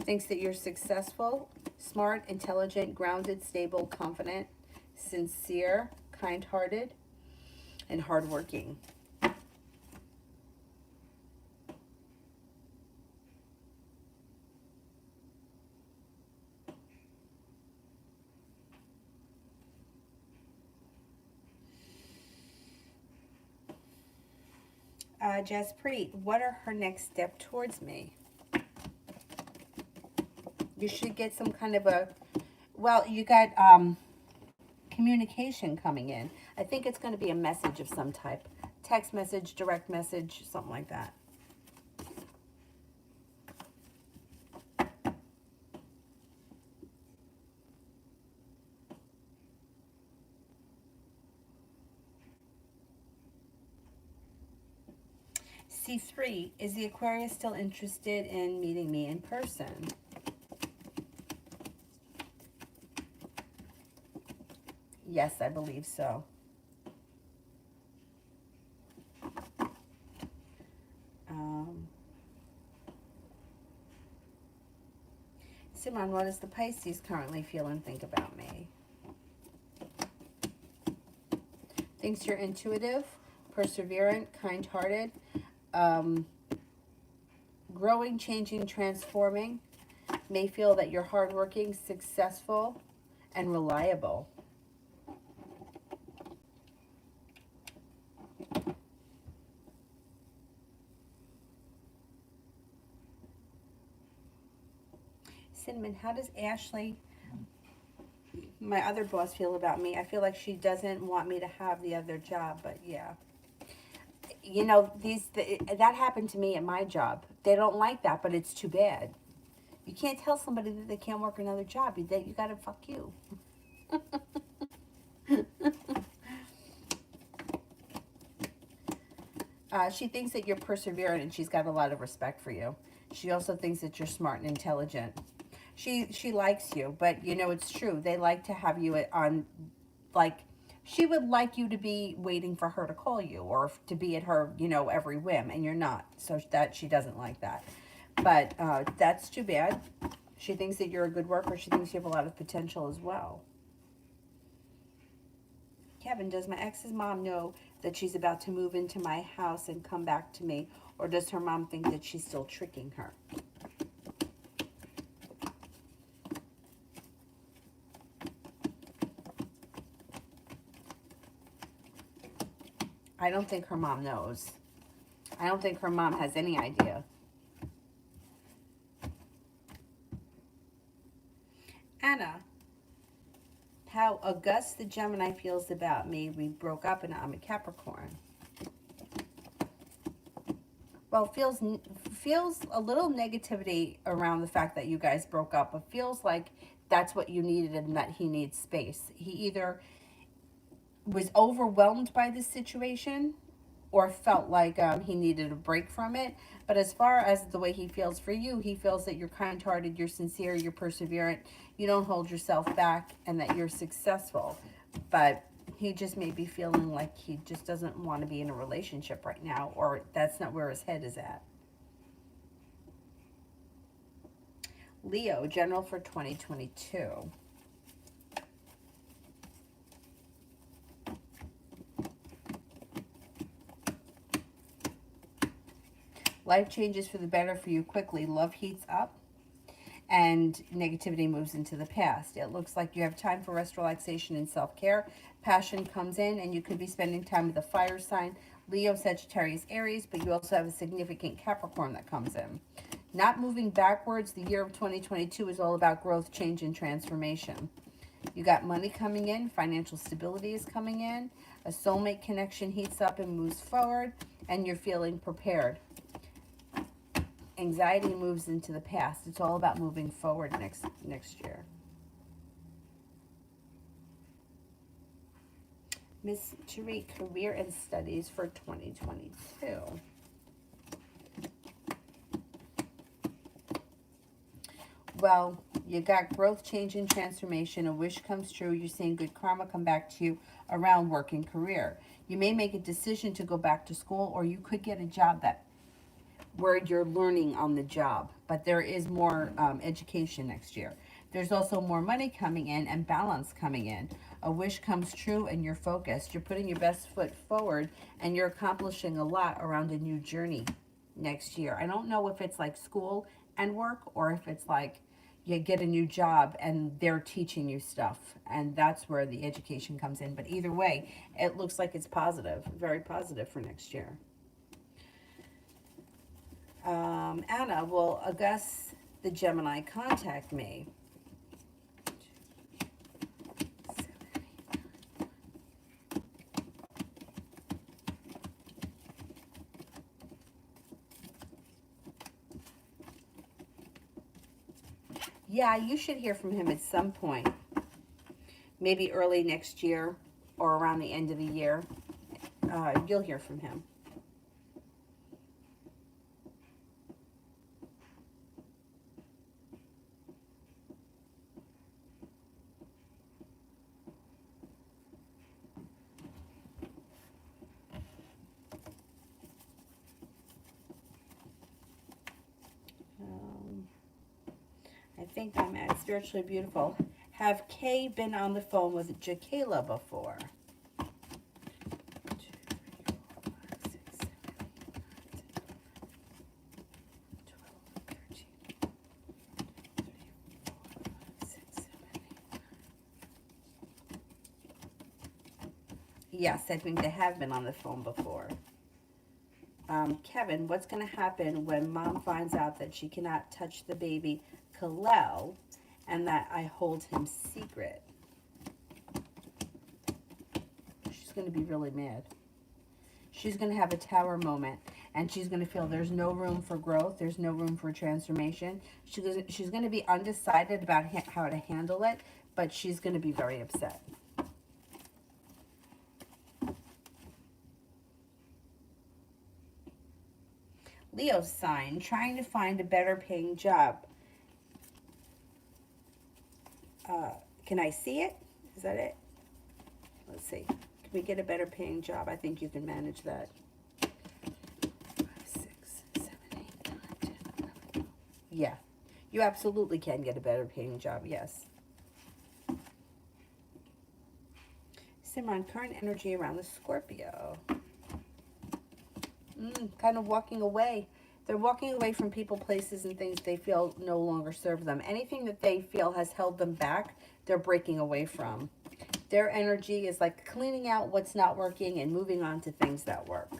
Thinks that you're successful, smart, intelligent, grounded, stable, confident, sincere, kind-hearted, and hardworking. Jaspreet, what are her next step towards me? You should get some kind of a, well, you got communication coming in. I think it's going to be a message of some type. Text message, direct message, something like that. C3, is the Aquarius still interested in meeting me in person? Yes, I believe so. Simran, what does the Pisces currently feel and think about me? Thinks you're intuitive, perseverant, kind-hearted, growing, changing, transforming. May feel that you're hardworking, successful, and reliable. Cinnamon, how does Ashley, my other boss, feel about me? I feel like she doesn't want me to have the other job, but yeah. You know, that happened to me at my job. They don't like that, but it's too bad. You can't tell somebody that they can't work another job. You gotta fuck you. She thinks that you're perseverant and she's got a lot of respect for you. She also thinks that you're smart and intelligent. She likes you, but you know, it's true. They like to have you on, like, she would like you to be waiting for her to call you or to be at her, you know, every whim, and you're not. So that she doesn't like that. But that's too bad. She thinks that you're a good worker. She thinks you have a lot of potential as well. Kevin, does my ex's mom know that she's about to move into my house and come back to me? Or does her mom think that she's still tricking her? I don't think her mom knows. I don't think her mom has any idea. Anna, how August the Gemini feels about me. We broke up and I'm a Capricorn. Well, feels a little negativity around the fact that you guys broke up. It feels like that's what you needed and that he needs space. He either was overwhelmed by this situation or felt like he needed a break from it. But as far as the way he feels for you, he feels that you're kind-hearted, you're sincere, you're perseverant, you don't hold yourself back, and that you're successful. But he just may be feeling like he just doesn't want to be in a relationship right now, or that's not where his head is at. Leo, general for 2022. Life changes for the better for you quickly. Love heats up and negativity moves into the past. It looks like you have time for rest, relaxation, and self-care. Passion comes in, and you could be spending time with a fire sign, Leo, Sagittarius, Aries, but you also have a significant Capricorn that comes in. Not moving backwards. The year of 2022 is all about growth, change, and transformation. You got money coming in. Financial stability is coming in. A soulmate connection heats up and moves forward, and you're feeling prepared. Anxiety moves into the past. It's all about moving forward next year. Miss Tariq, career and studies for 2022. Well, you got growth, change, and transformation. A wish comes true. You're seeing good karma come back to you around work and career. You may make a decision to go back to school, or you could get a job that where you're learning on the job. But there is more education next year. There's also more money coming in and balance coming in. A wish comes true and you're focused. You're putting your best foot forward and you're accomplishing a lot around a new journey next year. I don't know if it's like school and work or if it's like you get a new job and they're teaching you stuff and that's where the education comes in. But either way, it looks like it's positive, very positive for next year. Anna, will August the Gemini contact me? Yeah, you should hear from him at some point. Maybe early next year or around the end of the year. You'll hear from him. I think I'm at Spiritually Beautiful. Have Kay been on the phone with Jakayla before? 2, 3, 4, 5, 6, 7, 8, 9, 10, 11, 12, 13, 6, 7, 8. Yes, I think they have been on the phone before. Kevin, what's going to happen when mom finds out that she cannot touch the baby Kalel and that I hold him secret? She's going to be really mad. She's going to have a tower moment and she's going to feel there's no room for growth. There's no room for transformation. She's going to be undecided about how to handle it, but she's going to be very upset. Leo sign, trying to find a better paying job. Can I see it? Is that it? Let's see. Can we get a better paying job? I think you can manage that. 5, 6, 7, 8, 9, 10, 11, 12. Yeah, you absolutely can get a better paying job, yes. Simran, current energy around the Scorpio. Kind of walking away. They're walking away from people, places, and things they feel no longer serve them. Anything that they feel has held them back, they're breaking away from. Their energy is like cleaning out what's not working and moving on to things that work.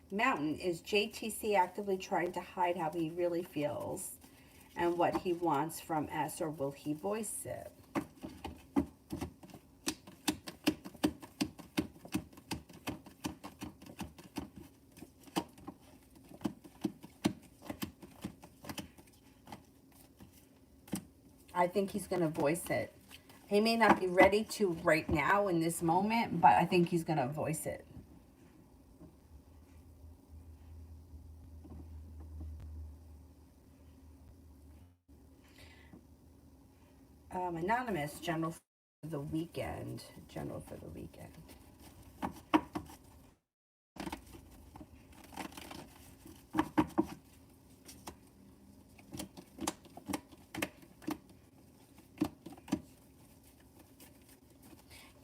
Mountain, is JTC actively trying to hide how he really feels and what he wants from S, or will he voice it? I think he's going to voice it. He may not be ready to right now in this moment, but I think he's going to voice it. Anonymous, general for the weekend. General for the weekend.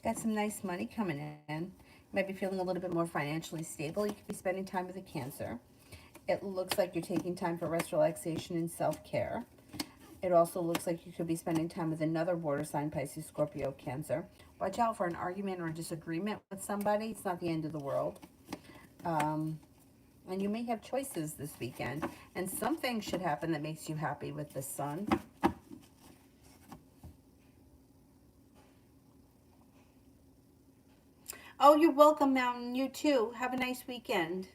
Got some nice money coming in. You might be feeling a little bit more financially stable. You could be spending time with a Cancer. It looks like you're taking time for rest, relaxation, and self-care. It also looks like you could be spending time with another water sign, Pisces, Scorpio, Cancer. Watch out for an argument or disagreement with somebody. It's not the end of the world. And you may have choices this weekend. And something should happen that makes you happy with the sun. Oh, you're welcome, Mountain. You too. Have a nice weekend.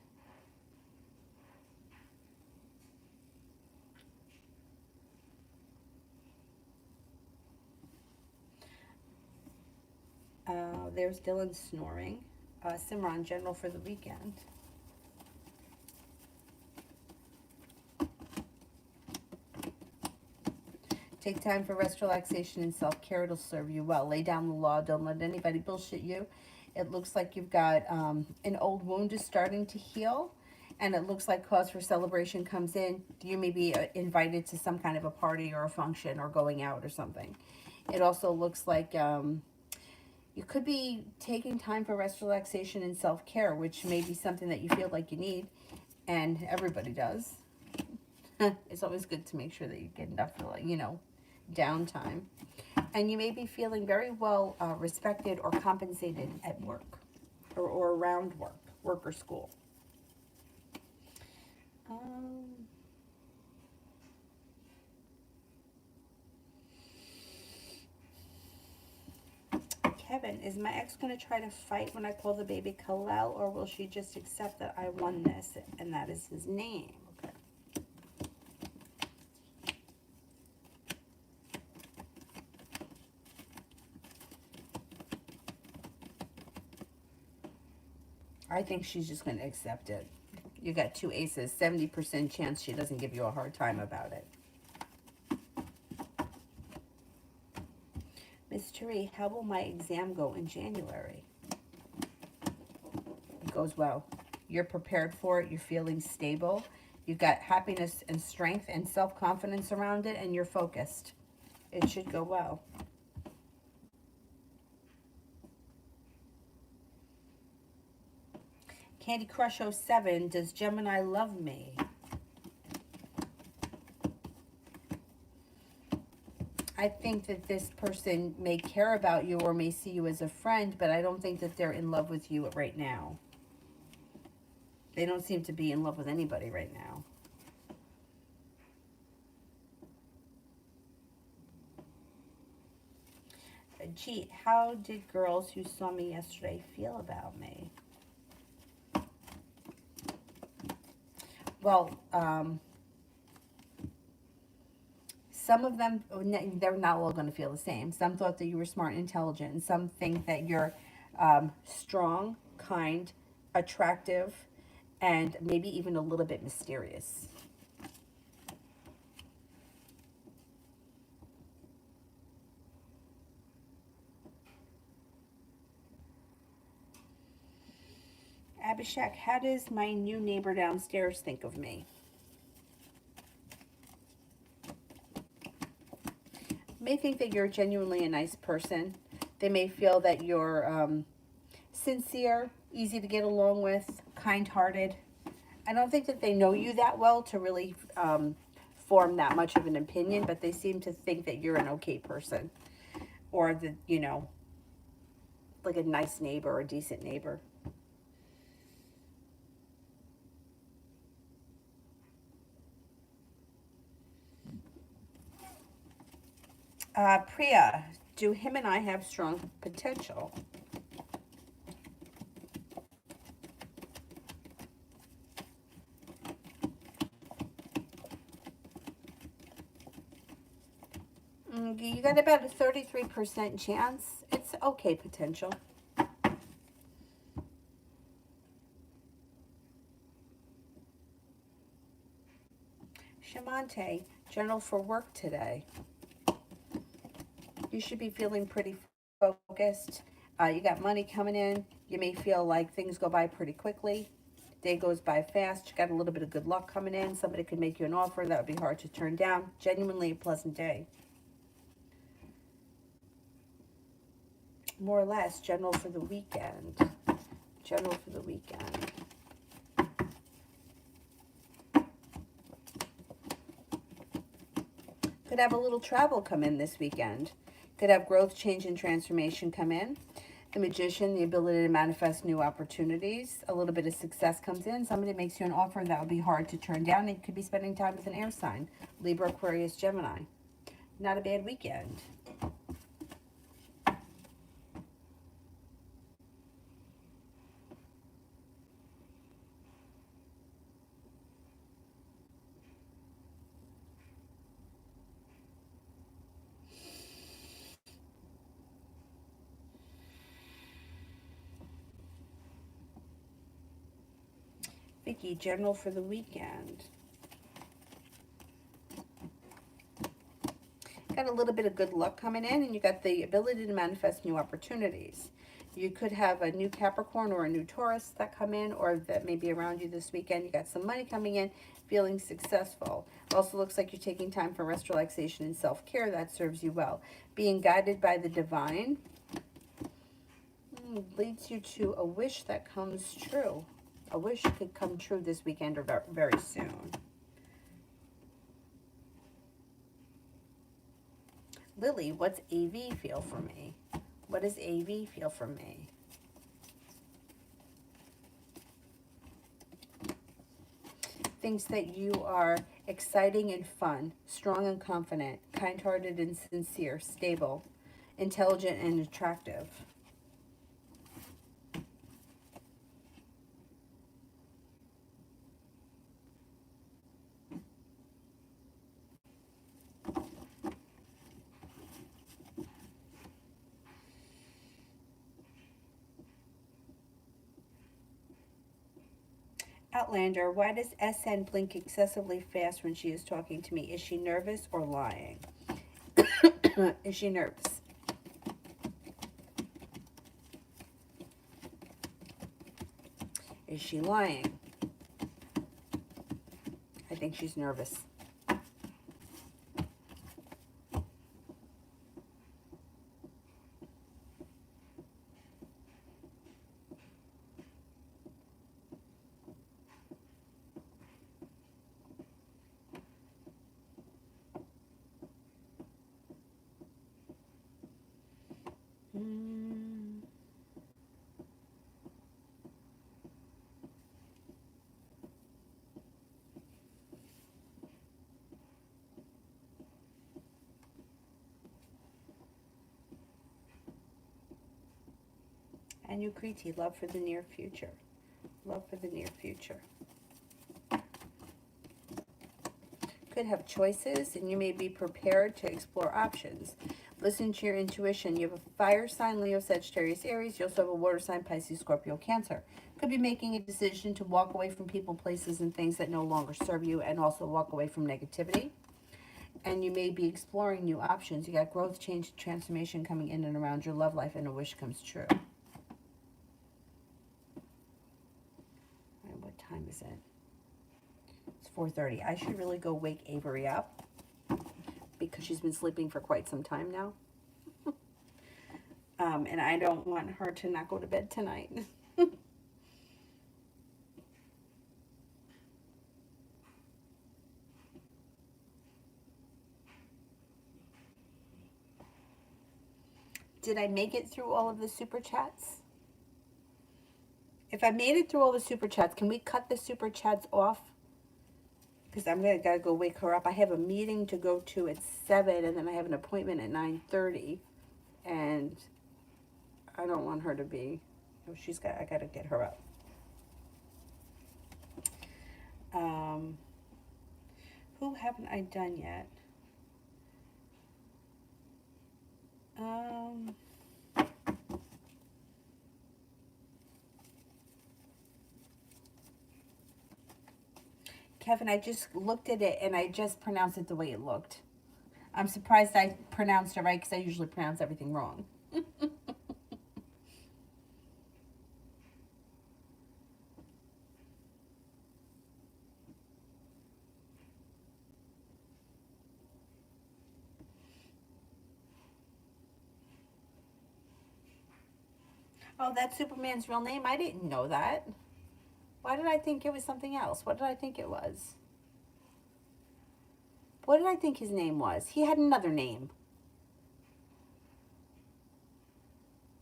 There's Dylan snoring. Simran, general for the weekend. Take time for rest, relaxation, and self-care. It'll serve you well. Lay down the law. Don't let anybody bullshit you. It looks like you've got an old wound is starting to heal, and it looks like cause for celebration comes in. You may be invited to some kind of a party or a function or going out or something. It also looks like you could be taking time for rest, relaxation, and self-care, which may be something that you feel like you need, and everybody does. It's always good to make sure that you get enough, downtime. And you may be feeling very well respected or compensated at work or around work or school. Kevin, is my ex going to try to fight when I call the baby Kalel, or will she just accept that I won this and that is his name? Okay. I think she's just going to accept it. You got two aces, 70% chance she doesn't give you a hard time about it. Miss Therese, how will my exam go in January? It goes well. You're prepared for it. You're feeling stable. You've got happiness and strength and self-confidence around it, and you're focused. It should go well. Candy Crush 07, does Gemini love me? I think that this person may care about you or may see you as a friend, but I don't think that they're in love with you right now. They don't seem to be in love with anybody right now. Gee, how did girls who saw me yesterday feel about me? Well, some of them, they're not all going to feel the same. Some thought that you were smart and intelligent, and some think that you're strong, kind, attractive, and maybe even a little bit mysterious. Abhishek, how does my new neighbor downstairs think of me? May think that you're genuinely a nice person. They may feel that you're sincere, easy to get along with, kind-hearted. I don't think that they know you that well to really form that much of an opinion, but they seem to think that you're an okay person, or that, like a nice neighbor or a decent neighbor. Priya, do him and I have strong potential? You got about a 33% chance. It's okay potential. Shamante, general for work today. You should be feeling pretty focused. You got money coming in. You may feel like things go by pretty quickly. Day goes by fast. You got a little bit of good luck coming in. Somebody could make you an offer that would be hard to turn down. Genuinely a pleasant day. More or less, general for the weekend. General for the weekend. Could have a little travel come in this weekend. Could have growth, change, and transformation come in. The Magician, the ability to manifest new opportunities. A little bit of success comes in. Somebody makes you an offer that would be hard to turn down. And you could be spending time with an air sign. Libra, Aquarius, Gemini. Not a bad weekend. Vicky, general for the weekend. Got a little bit of good luck coming in, and you got the ability to manifest new opportunities. You could have a new Capricorn or a new Taurus that come in, or that may be around you this weekend. You got some money coming in, feeling successful. It also looks like you're taking time for rest, relaxation, and self-care. That serves you well. Being guided by the divine leads you to a wish that comes true. A wish could come true this weekend or very soon. Lily, what's AV feel for me? What does AV feel for me? Thinks that you are exciting and fun, strong and confident, kind-hearted and sincere, stable, intelligent and attractive. Outlander, why does SN blink excessively fast when she is talking to me? Is she nervous or lying? Is she nervous? Is she lying? I think she's nervous. And you, Kriti, love for the near future. Love for the near future. Could have choices, and you may be prepared to explore options. Listen to your intuition. You have a fire sign, Leo, Sagittarius, Aries. You also have a water sign, Pisces, Scorpio, Cancer. Could be making a decision to walk away from people, places, and things that no longer serve you, and also walk away from negativity. And you may be exploring new options. You got growth, change, transformation coming in and around your love life, and a wish comes true. What time is it? It's 4:30. I should really go wake Avery up because she's been sleeping for quite some time now. And I don't want her to not go to bed tonight. Did I make it through all of the super chats? If I made it through all the super chats, can we cut the super chats off? Because gotta go wake her up. I have a meeting to go to at 7, and then I have an appointment at 9:30, and I don't want her to be. Oh, I gotta get her up. Who haven't I done yet? Kevin, I just looked at it and I just pronounced it the way it looked. I'm surprised I pronounced it right because I usually pronounce everything wrong. Oh, that's Superman's real name? I didn't know that. Why did I think it was something else? What did I think it was? What did I think his name was? He had another name.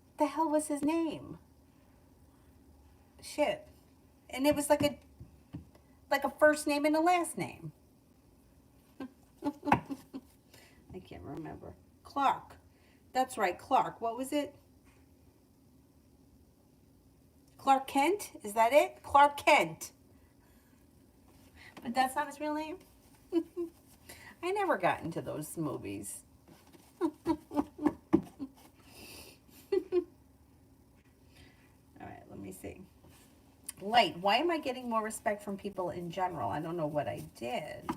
What the hell was his name? Shit. And it was like a first name and a last name. I can't remember. Clark. That's right, Clark. What was it? Clark Kent? Is that it? Clark Kent. But that's not his real name? I never got into those movies. All right, let me see. Light, why am I getting more respect from people in general? I don't know what I did.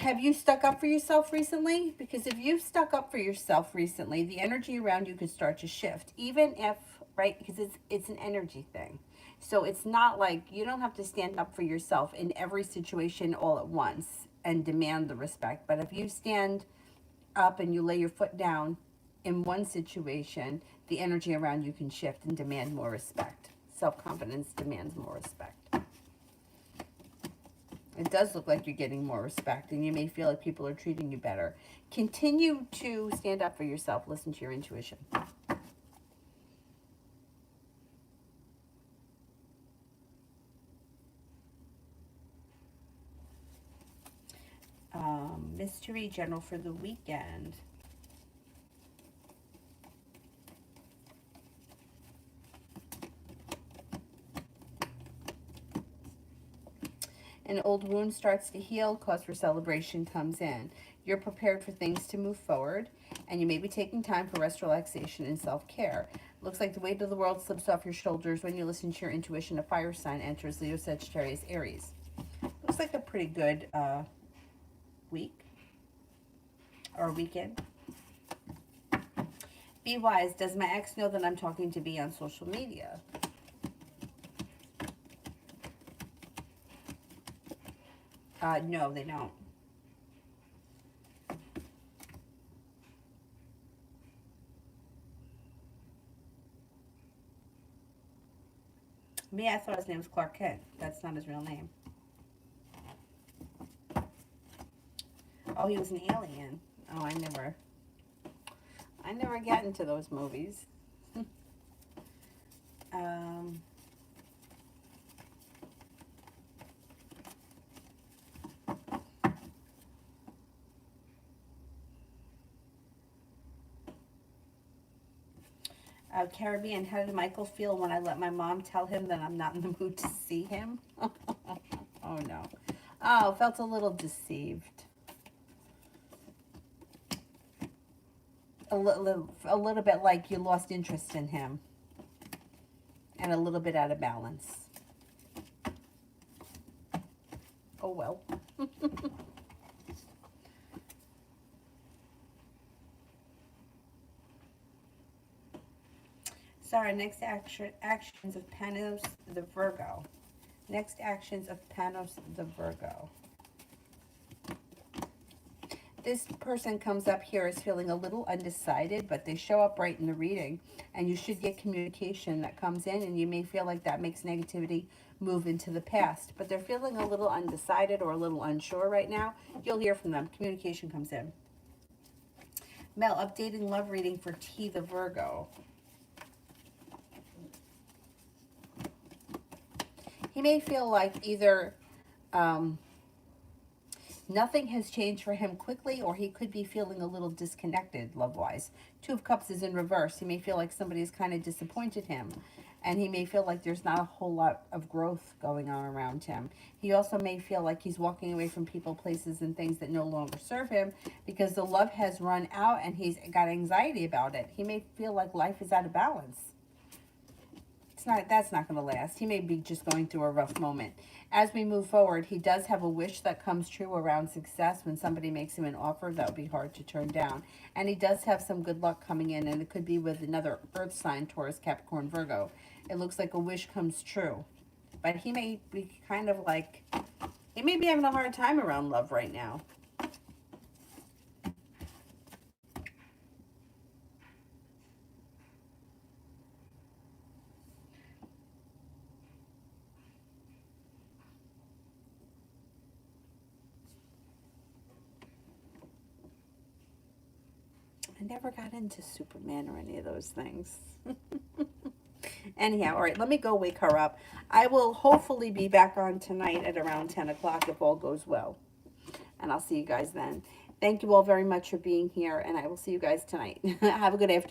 Have you stuck up for yourself recently? Because if you've stuck up for yourself recently, the energy around you could start to shift. Even if, right, because it's an energy thing. So it's not like you don't have to stand up for yourself in every situation all at once and demand the respect. But if you stand up and you lay your foot down in one situation, the energy around you can shift and demand more respect. Self-confidence demands more respect. It does look like you're getting more respect, and you may feel like people are treating you better. Continue to stand up for yourself. Listen to your intuition. Mystery General for the weekend. An old wound starts to heal, cause for celebration comes in. You're prepared for things to move forward, and you may be taking time for rest, relaxation, and self-care. Looks like the weight of the world slips off your shoulders when you listen to your intuition. A fire sign enters Leo, Sagittarius, Aries. Looks like a pretty good week or weekend. Be wise. Does my ex know that I'm talking to B on social media? No, they don't. Me, I thought his name was Clark Kent. That's not his real name. Oh, he was an alien. Oh, I never get into those movies. Caribbean, how did Michael feel when I let my mom tell him that I'm not in the mood to see him? Oh, no. Oh, felt a little deceived. A little bit like you lost interest in him. And a little bit out of balance. Oh, well. So our next actions of Panos the Virgo. Next actions of Panos the Virgo. This person comes up here is feeling a little undecided, but they show up right in the reading, and you should get communication that comes in, and you may feel like that makes negativity move into the past, but they're feeling a little undecided or a little unsure right now. You'll hear from them. Communication comes in. Mel, updating love reading for T the Virgo. He may feel like either nothing has changed for him quickly, or he could be feeling a little disconnected love-wise. Two of Cups is in reverse. He may feel like somebody's kind of disappointed him, and he may feel like there's not a whole lot of growth going on around him. He also may feel like he's walking away from people, places, and things that no longer serve him because the love has run out and he's got anxiety about it. He may feel like life is out of balance. That's not going to last. He may be just going through a rough moment. As we move forward, he does have a wish that comes true around success. When somebody makes him an offer, that would be hard to turn down. And he does have some good luck coming in, and it could be with another earth sign, Taurus, Capricorn, Virgo. It looks like a wish comes true. But he may be kind of like, he may be having a hard time around love right now. I never got into Superman or any of those things. Anyhow, all right, let me go wake her up. I will hopefully be back on tonight at around 10 o'clock if all goes well. And I'll see you guys then. Thank you all very much for being here, and I will see you guys tonight. Have a good afternoon.